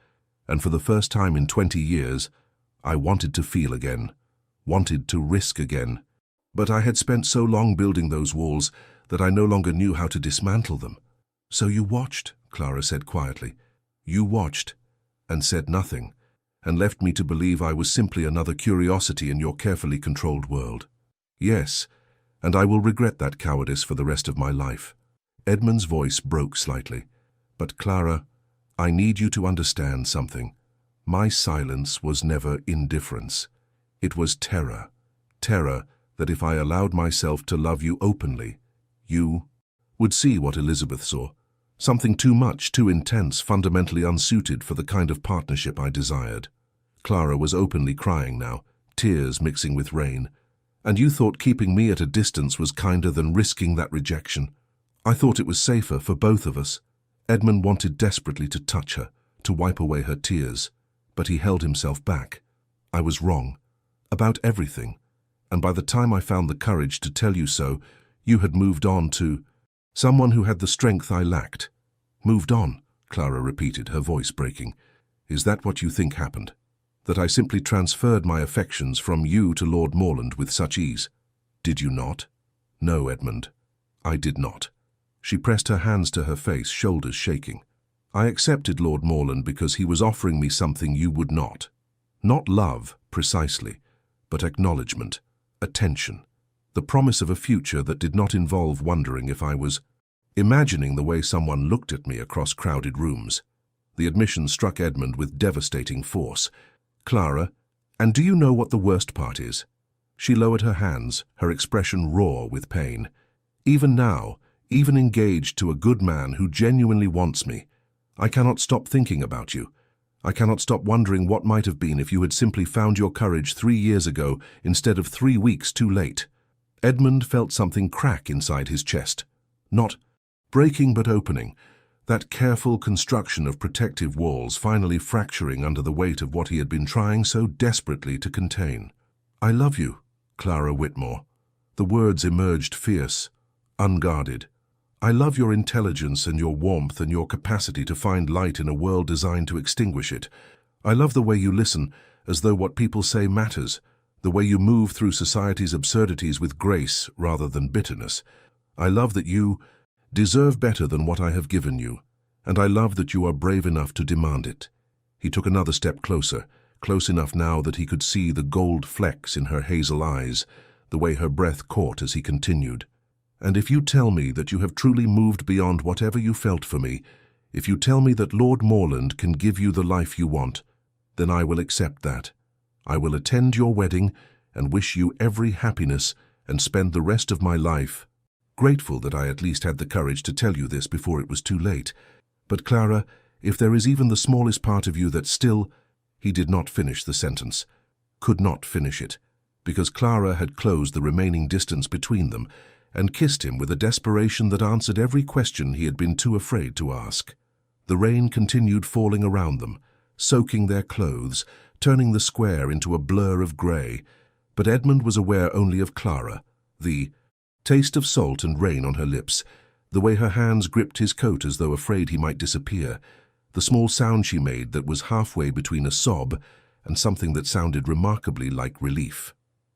and for the first time in 20 years, I wanted to feel again, wanted to risk again. But I had spent so long building those walls that I no longer knew how to dismantle them. So you watched, Clara said quietly. You watched, and said nothing, and left me to believe I was simply another curiosity in your carefully controlled world. Yes, and I will regret that cowardice for the rest of my life. Edmund's voice broke slightly. But Clara, I need you to understand something. My silence was never indifference. It was terror. Terror that if I allowed myself to love you openly, You would see what Elizabeth saw. Something too much, too intense, fundamentally unsuited for the kind of partnership I desired. Clara was openly crying now, tears mixing with rain. And you thought keeping me at a distance was kinder than risking that rejection. I thought it was safer for both of us. Edmund wanted desperately to touch her, to wipe away her tears, but he held himself back. I was wrong. About everything. And by the time I found the courage to tell you so, you had moved on to someone who had the strength I lacked. Moved on, Clara repeated, her voice breaking. Is that what you think happened? That I simply transferred my affections from you to Lord Morland with such ease? Did you not? No, Edmund. I did not. She pressed her hands to her face, shoulders shaking. I accepted Lord Morland because he was offering me something you would not. Not love, precisely, but acknowledgement, attention, the promise of a future that did not involve wondering if I was imagining the way someone looked at me across crowded rooms. The admission struck Edmund with devastating force. Clara, and do you know what the worst part is? She lowered her hands, her expression raw with pain. Even now, even engaged to a good man who genuinely wants me, I cannot stop thinking about you. I cannot stop wondering what might have been if you had simply found your courage 3 years ago instead of 3 weeks too late. Edmund felt something crack inside his chest. Not breaking but opening, that careful construction of protective walls finally fracturing under the weight of what he had been trying so desperately to contain. I love you, Clara Whitmore. The words emerged fierce, unguarded. I love your intelligence and your warmth and your capacity to find light in a world designed to extinguish it. I love the way you listen, as though what people say matters, the way you move through society's absurdities with grace rather than bitterness. I love that you deserve better than what I have given you, and I love that you are brave enough to demand it. He took another step closer, close enough now that he could see the gold flecks in her hazel eyes, the way her breath caught as he continued. And if you tell me that you have truly moved beyond whatever you felt for me, if you tell me that Lord Morland can give you the life you want, then I will accept that. I will attend your wedding and wish you every happiness and spend the rest of my life grateful that I at least had the courage to tell you this before it was too late. But Clara, if there is even the smallest part of you that still— He did not finish the sentence, could not finish it, because Clara had closed the remaining distance between them and kissed him with a desperation that answered every question he had been too afraid to ask. The rain continued falling around them, soaking their clothes, turning the square into a blur of grey, but Edmund was aware only of Clara, the taste of salt and rain on her lips, the way her hands gripped his coat as though afraid he might disappear, the small sound she made that was halfway between a sob and something that sounded remarkably like relief.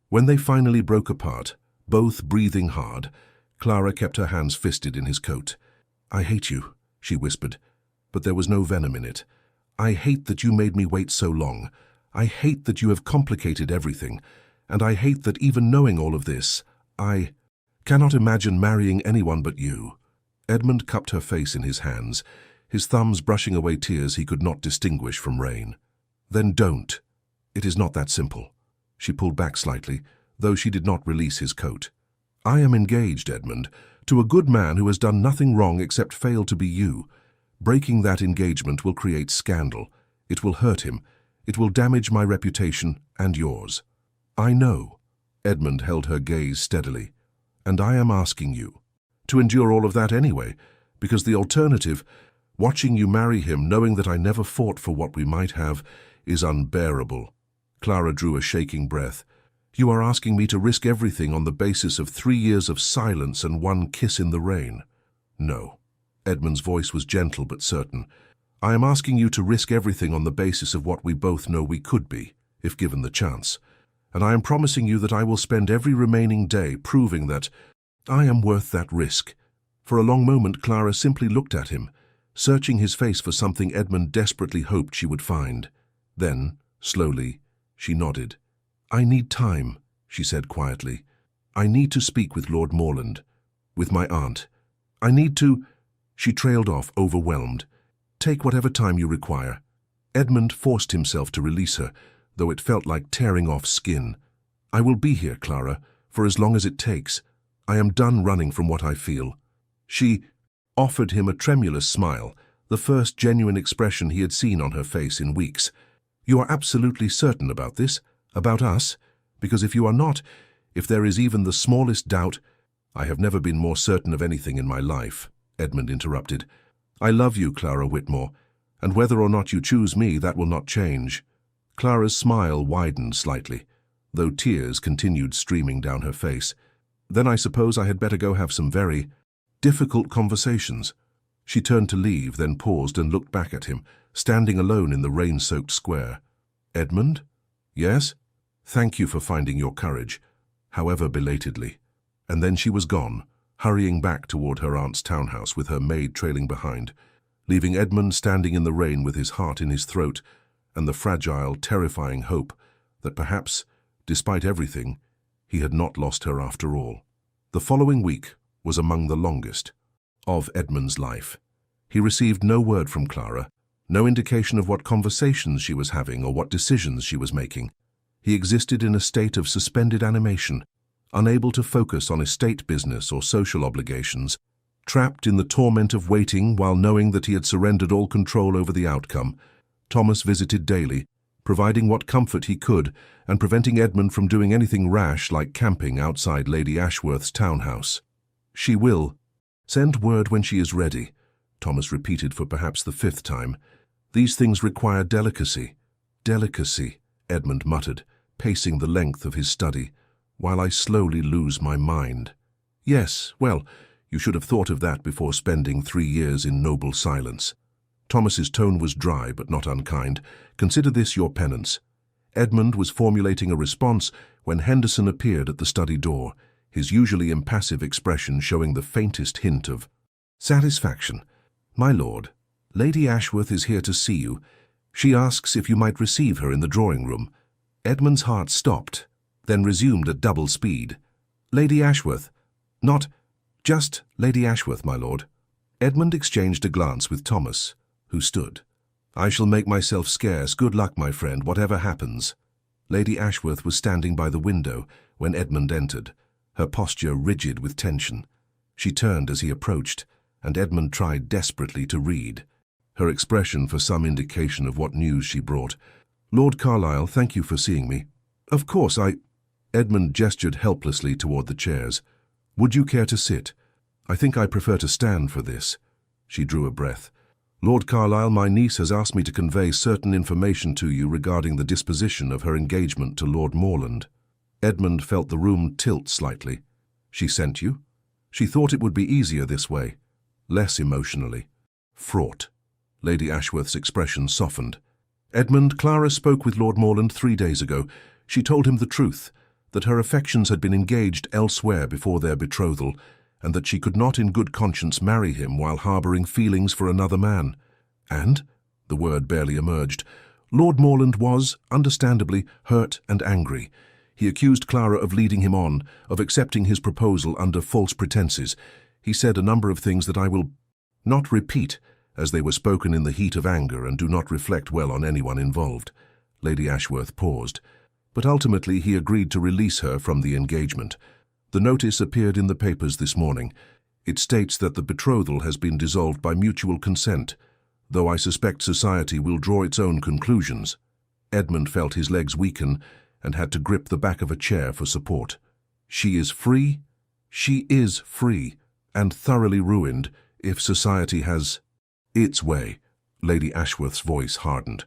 When they finally broke apart, both breathing hard, Clara kept her hands fisted in his coat. "I hate you," she whispered, but there was no venom in it. "I hate that you made me wait so long. I hate that you have complicated everything, and I hate that even knowing all of this, I cannot imagine marrying anyone but you." Edmund cupped her face in his hands, his thumbs brushing away tears he could not distinguish from rain. "Then don't. It is not that simple." She pulled back slightly, though she did not release his coat. "I am engaged, Edmund, to a good man who has done nothing wrong except fail to be you. Breaking that engagement will create scandal. It will hurt him. It will damage my reputation and yours." "I know." Edmund held her gaze steadily. "And I am asking you to endure all of that anyway, because the alternative, watching you marry him knowing that I never fought for what we might have, is unbearable." Clara drew a shaking breath. "You are asking me to risk everything on the basis of 3 years of silence and 1 kiss in the rain." "No." Edmund's voice was gentle but certain. "I am asking you to risk everything on the basis of what we both know we could be, if given the chance. And I am promising you that I will spend every remaining day proving that I am worth that risk." For a long moment, Clara simply looked at him, searching his face for something Edmund desperately hoped she would find. Then, slowly, she nodded. "I need time," she said quietly. "I need to speak with Lord Morland, with my aunt. I need to—" She trailed off, overwhelmed. "Take whatever time you require." Edmund forced himself to release her, though it felt like tearing off skin. "I will be here, Clara, for as long as it takes. I am done running from what I feel." She offered him a tremulous smile, the first genuine expression he had seen on her face in weeks. "You are absolutely certain about this? About us? Because if you are not, if there is even the smallest doubt—" "I have never been more certain of anything in my life," Edmund interrupted. "I love you, Clara Whitmore, and whether or not you choose me, that will not change." Clara's smile widened slightly, though tears continued streaming down her face. "Then I suppose I had better go have some very difficult conversations." She turned to leave, then paused and looked back at him, standing alone in the rain-soaked square. "Edmund?" "Yes?" "Thank you for finding your courage, however belatedly." And then she was gone, hurrying back toward her aunt's townhouse with her maid trailing behind, leaving Edmund standing in the rain with his heart in his throat and the fragile, terrifying hope that perhaps, despite everything, he had not lost her after all. The following week was among the longest of Edmund's life. He received no word from Clara, no indication of what conversations she was having or what decisions she was making. He existed in a state of suspended animation, unable to focus on estate business or social obligations, trapped in the torment of waiting while knowing that he had surrendered all control over the outcome. Thomas visited daily, providing what comfort he could and preventing Edmund from doing anything rash like camping outside Lady Ashworth's townhouse. "She will send word when she is ready," Thomas repeated for perhaps the 5th time. "These things require delicacy." "Delicacy," Edmund muttered, pacing the length of his study, "while I slowly lose my mind." "Yes, well, you should have thought of that before spending 3 years in noble silence." Thomas's tone was dry but not unkind. "Consider this your penance." Edmund was formulating a response when Henderson appeared at the study door, his usually impassive expression showing the faintest hint of satisfaction. "My lord, Lady Ashworth is here to see you. She asks if you might receive her in the drawing-room." Edmund's heart stopped, then resumed at double speed. "Lady Ashworth? Not just Lady Ashworth, my lord." Edmund exchanged a glance with Thomas, who stood. "I shall make myself scarce. Good luck, my friend, whatever happens." Lady Ashworth was standing by the window when Edmund entered, her posture rigid with tension. She turned as he approached, and Edmund tried desperately to read her expression for some indication of what news she brought. "Lord Carlisle, thank you for seeing me." "Of course, Edmund gestured helplessly toward the chairs. "Would you care to sit? I think I prefer to stand for this." She drew a breath. "Lord Carlisle, my niece has asked me to convey certain information to you regarding the disposition of her engagement to Lord Morland." Edmund felt the room tilt slightly. "She sent you?" She thought it would be easier this way, less emotionally fraught. Lady Ashworth's expression softened. "Edmund, Clara spoke with Lord Morland 3 days ago. She told him the truth, that her affections had been engaged elsewhere before their betrothal, and that she could not in good conscience marry him while harbouring feelings for another man. And," the word barely emerged, "Lord Morland was, understandably, hurt and angry. He accused Clara of leading him on, of accepting his proposal under false pretenses. He said a number of things that I will not repeat, as they were spoken in the heat of anger and do not reflect well on anyone involved." Lady Ashworth paused. "But ultimately he agreed to release her from the engagement. The notice appeared in the papers this morning. It states that the betrothal has been dissolved by mutual consent, though I suspect society will draw its own conclusions." Edmund felt his legs weaken and had to grip the back of a chair for support. "She is free? She is free, and thoroughly ruined, if society has its way." Lady Ashworth's voice hardened.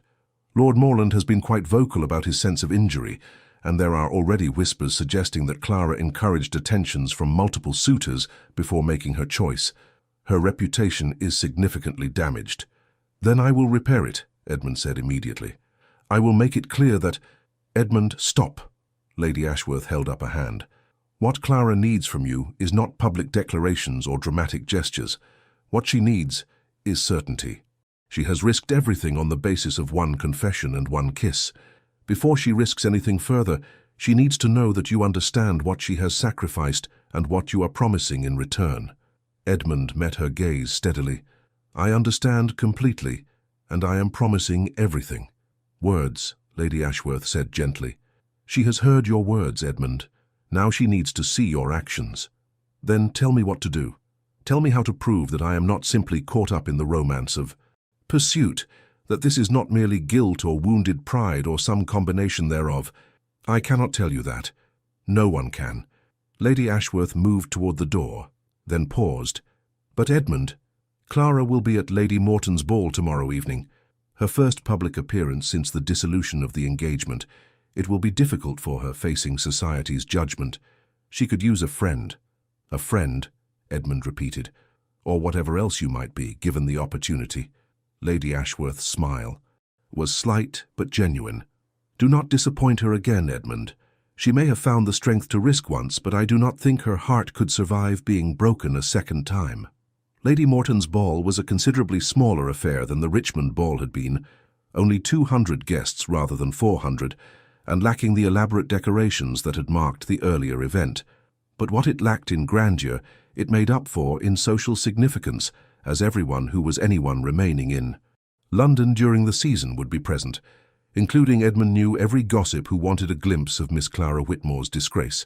"Lord Morland has been quite vocal about his sense of injury, and there are already whispers suggesting that Clara encouraged attentions from multiple suitors before making her choice. Her reputation is significantly damaged." "Then I will repair it," Edmund said immediately. "I will make it clear that—" "Edmund, stop." Lady Ashworth held up a hand. "What Clara needs from you is not public declarations or dramatic gestures. What she needs is certainty. She has risked everything on the basis of one confession and one kiss. Before she risks anything further, she needs to know that you understand what she has sacrificed and what you are promising in return." Edmund met her gaze steadily. "I understand completely, and I am promising everything." "Words," Lady Ashworth said gently. "She has heard your words, Edmund. Now she needs to see your actions." Then tell me what to do. Tell me how to prove that I am not simply caught up in the romance of pursuit, that this is not merely guilt or wounded pride or some combination thereof. I cannot tell you that. No one can. Lady Ashworth moved toward the door, then paused. But Edmund, Clara will be at Lady Morton's ball tomorrow evening. Her first public appearance since the dissolution of the engagement. It will be difficult for her facing society's judgment. She could use a friend. A friend, Edmund repeated, or whatever else you might be, given the opportunity. Lady Ashworth's smile was slight but genuine. Do not disappoint her again, Edmund. She may have found the strength to risk once, but I do not think her heart could survive being broken a second time. Lady Morton's ball was a considerably smaller affair than the Richmond ball had been, only 200 guests rather than 400, and lacking the elaborate decorations that had marked the earlier event. But what it lacked in grandeur, it made up for in social significance, as everyone who was anyone remaining in London during the season would be present. Including Edmund knew every gossip who wanted a glimpse of Miss Clara Whitmore's disgrace.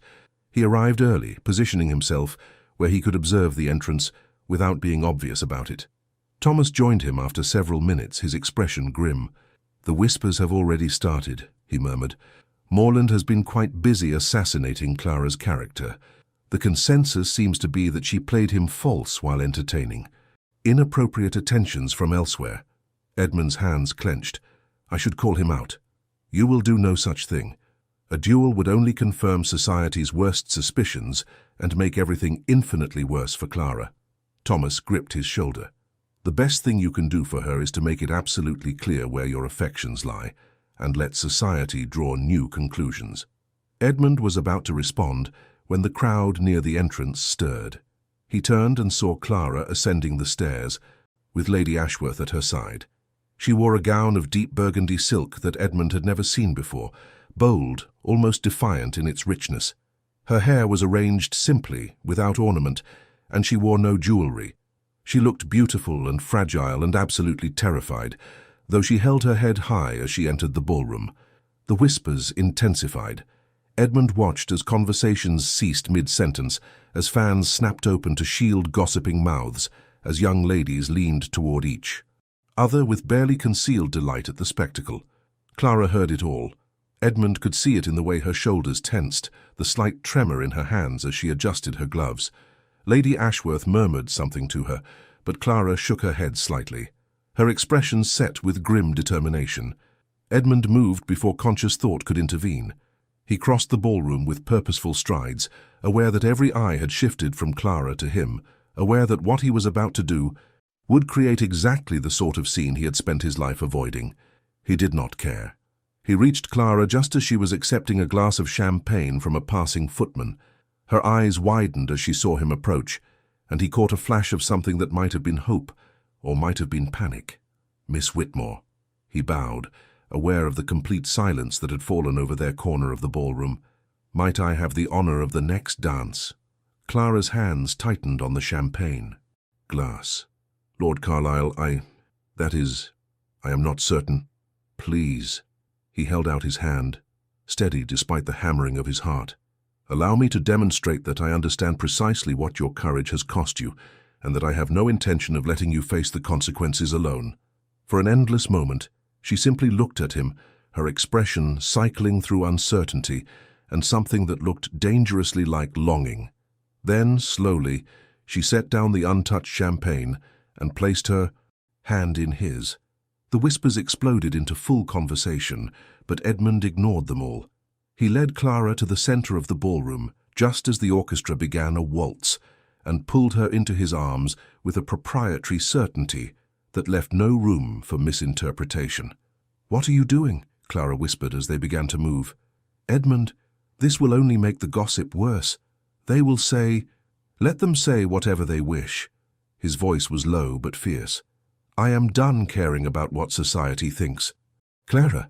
He arrived early, positioning himself where he could observe the entrance without being obvious about it. Thomas joined him after several minutes, his expression grim. "The whispers have already started," he murmured. "Morland has been quite busy assassinating Clara's character. The consensus seems to be that she played him false while entertaining. Inappropriate attentions from elsewhere." Edmund's hands clenched. "I should call him out." "You will do no such thing. A duel would only confirm society's worst suspicions and make everything infinitely worse for Clara." Thomas gripped his shoulder. "The best thing you can do for her is to make it absolutely clear where your affections lie, and let society draw new conclusions." Edmund was about to respond when the crowd near the entrance stirred. He turned and saw Clara ascending the stairs, with Lady Ashworth at her side. She wore a gown of deep burgundy silk that Edmund had never seen before, bold, almost defiant in its richness. Her hair was arranged simply, without ornament, and she wore no jewelry. She looked beautiful and fragile and absolutely terrified, though she held her head high as she entered the ballroom. The whispers intensified. Edmund watched as conversations ceased mid-sentence, as fans snapped open to shield gossiping mouths, as young ladies leaned toward each. Other with barely concealed delight at the spectacle. Clara heard it all. Edmund could see it in the way her shoulders tensed, the slight tremor in her hands as she adjusted her gloves. Lady Ashworth murmured something to her, but Clara shook her head slightly, her expression set with grim determination. Edmund moved before conscious thought could intervene. He crossed the ballroom with purposeful strides, aware that every eye had shifted from Clara to him, aware that what he was about to do would create exactly the sort of scene he had spent his life avoiding. He did not care. He reached Clara just as she was accepting a glass of champagne from a passing footman. Her eyes widened as she saw him approach, and he caught a flash of something that might have been hope, or might have been panic. "Miss Whitmore." He bowed, aware of the complete silence that had fallen over their corner of the ballroom. "Might I have the honor of the next dance?" Clara's hands tightened on the champagne glass. "Lord Carlisle, I am not certain. Please." He held out his hand, steady despite the hammering of his heart. "Allow me to demonstrate that I understand precisely what your courage has cost you, and that I have no intention of letting you face the consequences alone." For an endless moment, she simply looked at him, her expression cycling through uncertainty and something that looked dangerously like longing. Then, slowly, she set down the untouched champagne and placed her hand in his. The whispers exploded into full conversation, but Edmund ignored them all. He led Clara to the center of the ballroom, just as the orchestra began a waltz, and pulled her into his arms with a proprietary certainty that left no room for misinterpretation. "What are you doing?" Clara whispered as they began to move. "Edmund, this will only make the gossip worse. They will say—" "Let them say whatever they wish." His voice was low but fierce. "I am done caring about what society thinks. Clara,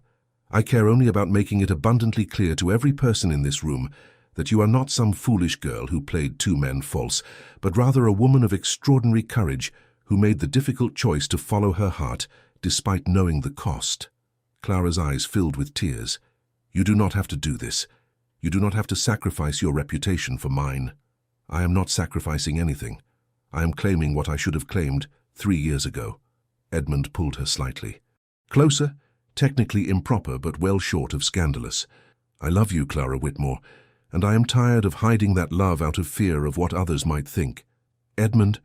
I care only about making it abundantly clear to every person in this room that you are not some foolish girl who played two men false, but rather a woman of extraordinary courage who made the difficult choice to follow her heart despite knowing the cost." Clara's eyes filled with tears. "You do not have to do this. You do not have to sacrifice your reputation for mine." I am not sacrificing anything. I am claiming what I should have claimed 3 years ago. Edmund pulled her slightly. Closer, technically improper but well short of scandalous. I love you, Clara Whitmore, and I am tired of hiding that love out of fear of what others might think. Edmund,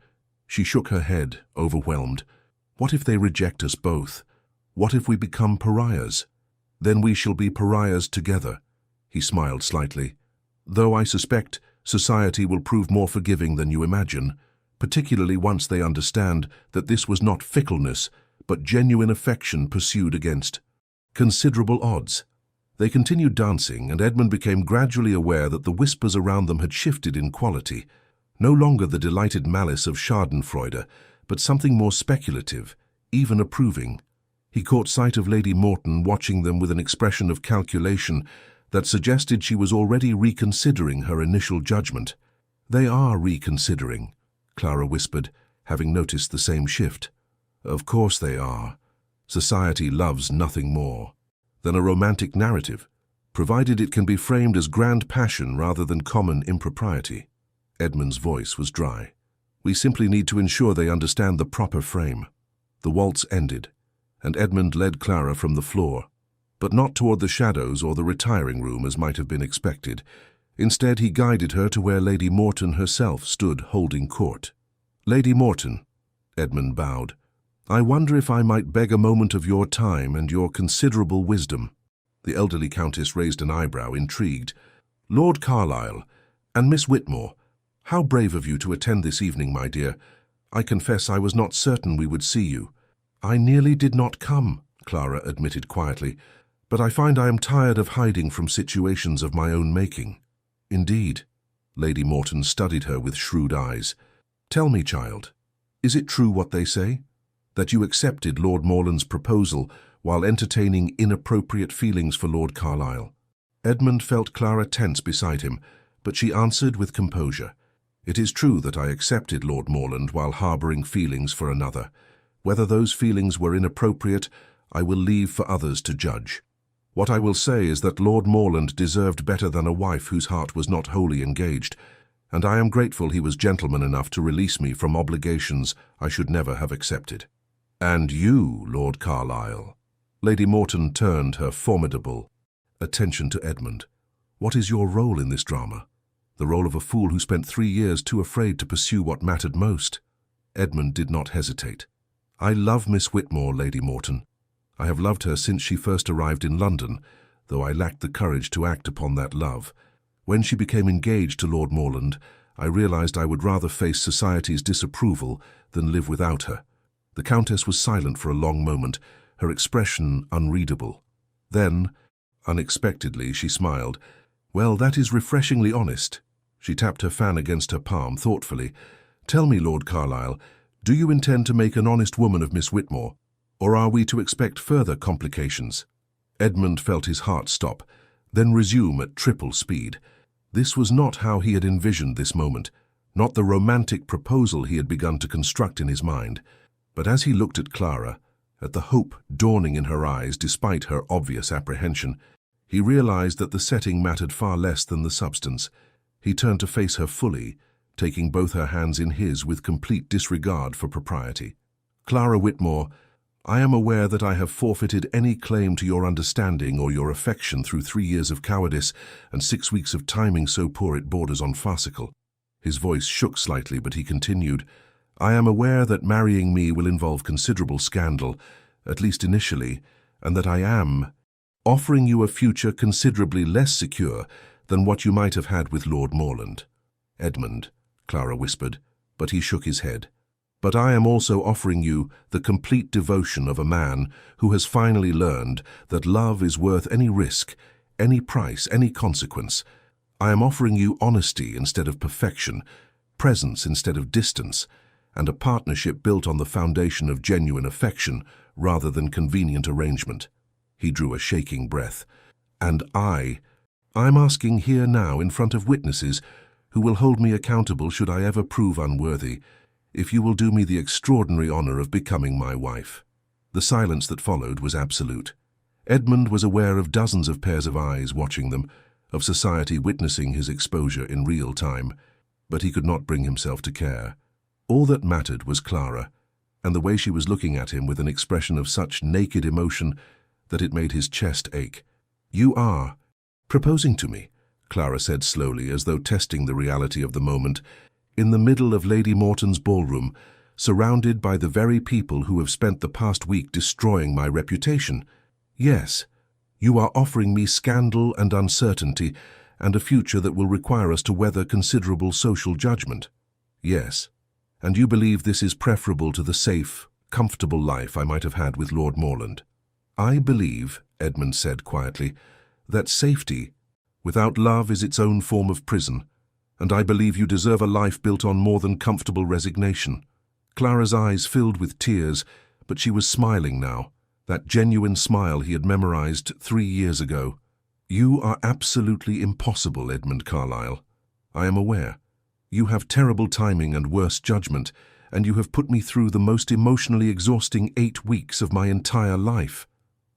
she shook her head, overwhelmed. What if they reject us both? What if we become pariahs? Then we shall be pariahs together. He smiled slightly. Though I suspect society will prove more forgiving than you imagine, particularly once they understand that this was not fickleness, but genuine affection pursued against considerable odds. They continued dancing, and Edmund became gradually aware that the whispers around them had shifted in quality. No longer the delighted malice of schadenfreude, but something more speculative, even approving. He caught sight of Lady Morton watching them with an expression of calculation that suggested she was already reconsidering her initial judgment. They are reconsidering, Clara whispered, having noticed the same shift. Of course they are. Society loves nothing more than a romantic narrative, provided it can be framed as grand passion rather than common impropriety. Edmund's voice was dry. We simply need to ensure they understand the proper frame. The waltz ended, and Edmund led Clara from the floor, but not toward the shadows or the retiring room as might have been expected. Instead, he guided her to where Lady Morton herself stood holding court. Lady Morton, Edmund bowed, I wonder if I might beg a moment of your time and your considerable wisdom. The elderly countess raised an eyebrow, intrigued. Lord Carlisle, and Miss Whitmore, how brave of you to attend this evening, my dear. I confess I was not certain we would see you. I nearly did not come, Clara admitted quietly, but I find I am tired of hiding from situations of my own making. Indeed. Lady Morton studied her with shrewd eyes. Tell me, child, is it true what they say? That you accepted Lord Morland's proposal while entertaining inappropriate feelings for Lord Carlisle? Edmund felt Clara tense beside him, but she answered with composure. It is true that I accepted Lord Morland while harbouring feelings for another. Whether those feelings were inappropriate, I will leave for others to judge. What I will say is that Lord Morland deserved better than a wife whose heart was not wholly engaged, and I am grateful he was gentleman enough to release me from obligations I should never have accepted. And you, Lord Carlisle? Lady Morton turned her formidable attention to Edmund. What is your role in this drama? The role of a fool who spent 3 years too afraid to pursue what mattered most. Edmund did not hesitate. I love Miss Whitmore, Lady Morton. I have loved her since she first arrived in London, though I lacked the courage to act upon that love. When she became engaged to Lord Morland, I realized I would rather face society's disapproval than live without her. The Countess was silent for a long moment, her expression unreadable. Then, unexpectedly, she smiled. Well, that is refreshingly honest. She tapped her fan against her palm thoughtfully. Tell me, Lord Carlisle, do you intend to make an honest woman of Miss Whitmore, or are we to expect further complications? Edmund felt his heart stop, then resume at triple speed. This was not how he had envisioned this moment, not the romantic proposal he had begun to construct in his mind. But as he looked at Clara, at the hope dawning in her eyes despite her obvious apprehension, he realized that the setting mattered far less than the substance. He turned to face her fully, taking both her hands in his with complete disregard for propriety. Clara Whitmore, I am aware that I have forfeited any claim to your understanding or your affection through 3 years of cowardice and 6 weeks of timing so poor it borders on farcical. His voice shook slightly, but he continued, I am aware that marrying me will involve considerable scandal, at least initially, and that I am offering you a future considerably less secure than what you might have had with Lord Morland. Edmund, Clara whispered, but he shook his head. But I am also offering you the complete devotion of a man who has finally learned that love is worth any risk, any price, any consequence. I am offering you honesty instead of perfection, presence instead of distance, and a partnership built on the foundation of genuine affection rather than convenient arrangement. He drew a shaking breath. And I'm asking here now in front of witnesses who will hold me accountable should I ever prove unworthy, if you will do me the extraordinary honor of becoming my wife. The silence that followed was absolute. Edmund was aware of dozens of pairs of eyes watching them, of society witnessing his exposure in real time. but he could not bring himself to care. All that mattered was Clara, and the way she was looking at him with an expression of such naked emotion that it made his chest ache. "You are proposing to me," Clara said slowly, as though testing the reality of the moment, "in the middle of Lady Morton's ballroom, surrounded by the very people who have spent the past week destroying my reputation. Yes, you are offering me scandal and uncertainty, and a future that will require us to weather considerable social judgment. Yes, and you believe this is preferable to the safe, comfortable life I might have had with Lord Morland." "I believe," Edmund said quietly, "that safety without love is its own form of prison, and I believe you deserve a life built on more than comfortable resignation." Clara's eyes filled with tears, but she was smiling now, that genuine smile he had memorized 3 years ago. "You are absolutely impossible, Edmund Carlyle. I am aware. You have terrible timing and worse judgment, and you have put me through the most emotionally exhausting 8 weeks of my entire life."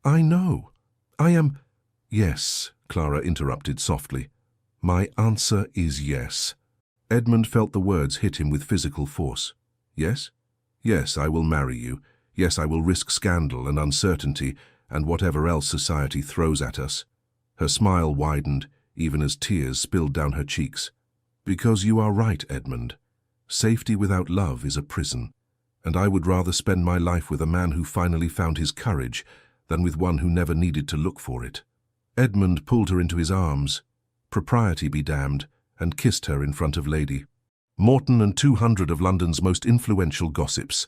"I know. I am—" "Yes," Clara interrupted softly. "My answer is yes." Edmund felt the words hit him with physical force. "Yes? Yes, I will marry you. Yes, I will risk scandal and uncertainty and whatever else society throws at us." Her smile widened, even as tears spilled down her cheeks. "Because you are right, Edmund. Safety without love is a prison, and I would rather spend my life with a man who finally found his courage than with one who never needed to look for it." Edmund pulled her into his arms, propriety be damned, and kissed her in front of Lady Morton and 200 of London's most influential gossips.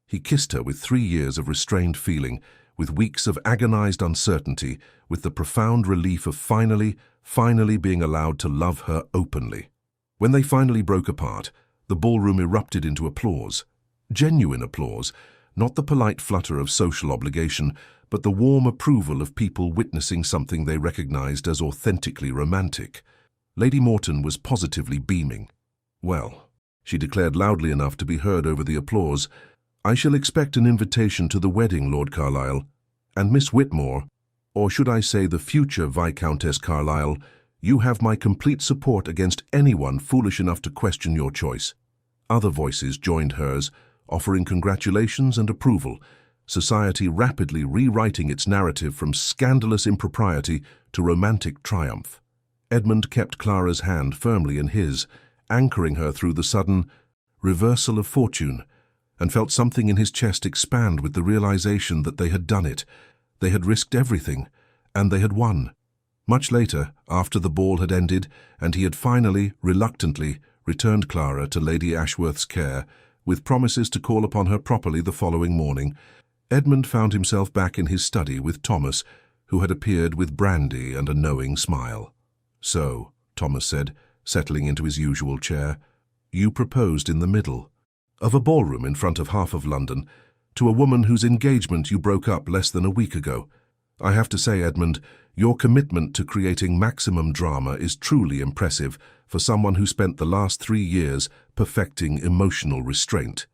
He kissed her with 3 years of restrained feeling, with weeks of agonized uncertainty, with the profound relief of finally being allowed to love her openly. When they finally broke apart, the ballroom erupted into applause. Genuine applause, not the polite flutter of social obligation, but the warm approval of people witnessing something they recognized as authentically romantic. Lady Morton was positively beaming. "Well," she declared loudly enough to be heard over the applause, "I shall expect an invitation to the wedding, Lord Carlyle. And Miss Whitmore, or should I say the future Viscountess Carlyle, you have my complete support against anyone foolish enough to question your choice." Other voices joined hers, offering congratulations and approval, society rapidly rewriting its narrative from scandalous impropriety to romantic triumph. Edmund kept Clara's hand firmly in his, anchoring her through the sudden reversal of fortune, and felt something in his chest expand with the realization that they had done it. They had risked everything, and they had won. Much later, after the ball had ended, and he had finally, reluctantly, returned Clara to Lady Ashworth's care, with promises to call upon her properly the following morning, Edmund found himself back in his study with Thomas, who had appeared with brandy and a knowing smile. "So," Thomas said, settling into his usual chair, "you proposed in the middle of a ballroom in front of half of London to a woman whose engagement you broke up less than a week ago. I have to say, Edmund, your commitment to creating maximum drama is truly impressive for someone who spent the last 3 years perfecting emotional restraint."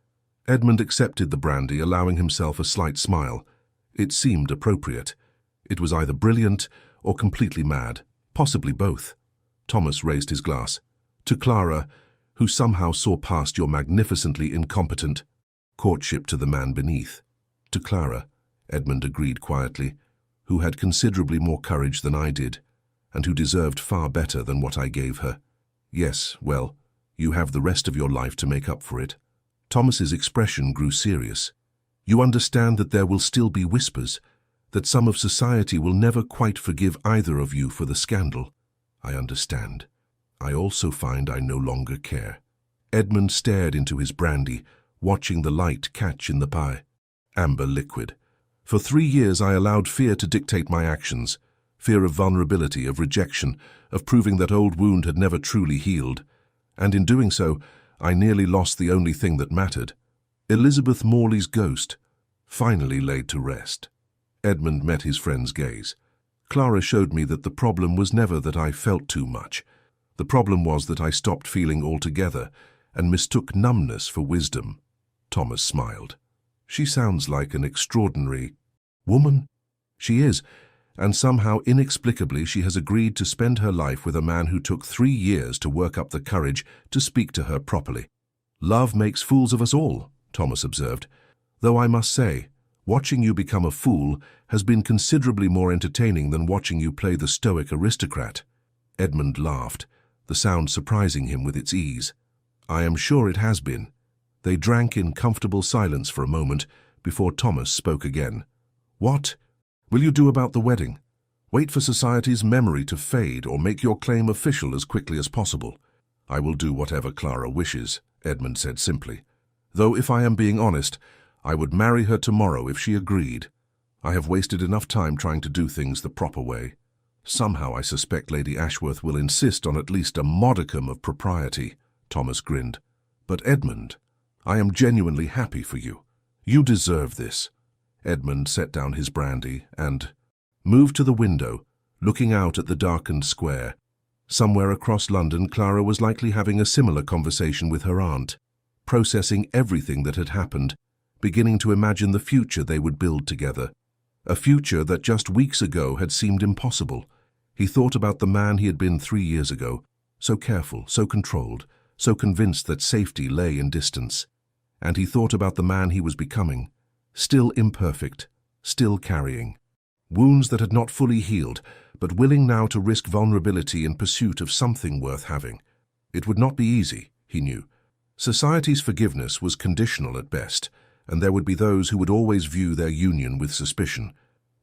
Edmund accepted the brandy, allowing himself a slight smile. It seemed appropriate. It was either brilliant or completely mad, possibly both. Thomas raised his glass. "To Clara, who somehow saw past your magnificently incompetent courtship to the man beneath." "To Clara," Edmund agreed quietly, "who had considerably more courage than I did, and who deserved far better than what I gave her. Yes, well, you have the rest of your life to make up for it." Thomas's expression grew serious. "You understand that there will still be whispers, that some of society will never quite forgive either of you for the scandal." "I understand. I also find I no longer care." Edmund stared into his brandy, watching the light catch in the pie. Amber liquid. "For 3 years I allowed fear to dictate my actions. Fear of vulnerability, of rejection, of proving that old wound had never truly healed. And in doing so, I nearly lost the only thing that mattered. Elizabeth Morley's ghost, finally laid to rest." Edmund met his friend's gaze. "Clara showed me that the problem was never that I felt too much. The problem was that I stopped feeling altogether and mistook numbness for wisdom." Thomas smiled. "She sounds like an extraordinary woman." "She is, and somehow inexplicably she has agreed to spend her life with a man who took 3 years to work up the courage to speak to her properly. "Love makes fools of us all," Thomas observed. "Though I must say, watching you become a fool has been considerably more entertaining than watching you play the stoic aristocrat." Edmund laughed, the sound surprising him with its ease. "I am sure it has been." They drank in comfortable silence for a moment before Thomas spoke again. "What will you do about the wedding? Wait for society's memory to fade or make your claim official as quickly as possible?" "I will do whatever Clara wishes," Edmund said simply. "Though if I am being honest, I would marry her tomorrow if she agreed. I have wasted enough time trying to do things the proper way. Somehow I suspect Lady Ashworth will insist on at least a modicum of propriety." Thomas grinned. "But Edmund, I am genuinely happy for you. You deserve this." Edmund set down his brandy and moved to the window, looking out at the darkened square. Somewhere across London, Clara was likely having a similar conversation with her aunt, processing everything that had happened, beginning to imagine the future they would build together. A future that just weeks ago had seemed impossible. He thought about the man he had been 3 years ago, so careful, so controlled, so convinced that safety lay in distance. And he thought about the man he was becoming, still imperfect, still carrying wounds that had not fully healed, but willing now to risk vulnerability in pursuit of something worth having. It would not be easy, he knew. Society's forgiveness was conditional at best, and there would be those who would always view their union with suspicion.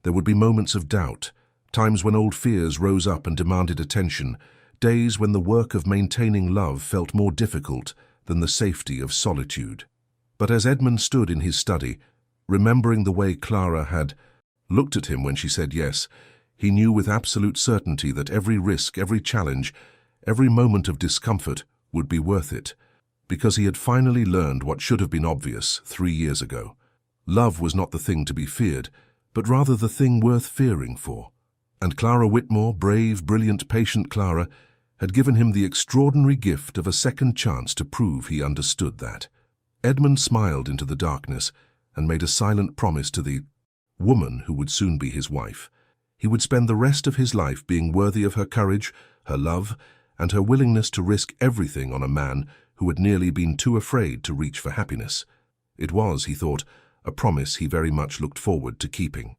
There would be moments of doubt, times when old fears rose up and demanded attention, days when the work of maintaining love felt more difficult than the safety of solitude. But as Edmund stood in his study, remembering the way Clara had looked at him when she said yes, he knew with absolute certainty that every risk, every challenge, every moment of discomfort would be worth it, because he had finally learned what should have been obvious 3 years ago. Love was not the thing to be feared, but rather the thing worth fearing for. And Clara Whitmore, brave, brilliant, patient Clara, had given him the extraordinary gift of a second chance to prove he understood that. Edmund smiled into the darkness and made a silent promise to the woman who would soon be his wife. He would spend the rest of his life being worthy of her courage, her love, and her willingness to risk everything on a man who had nearly been too afraid to reach for happiness. It was, he thought, a promise he very much looked forward to keeping.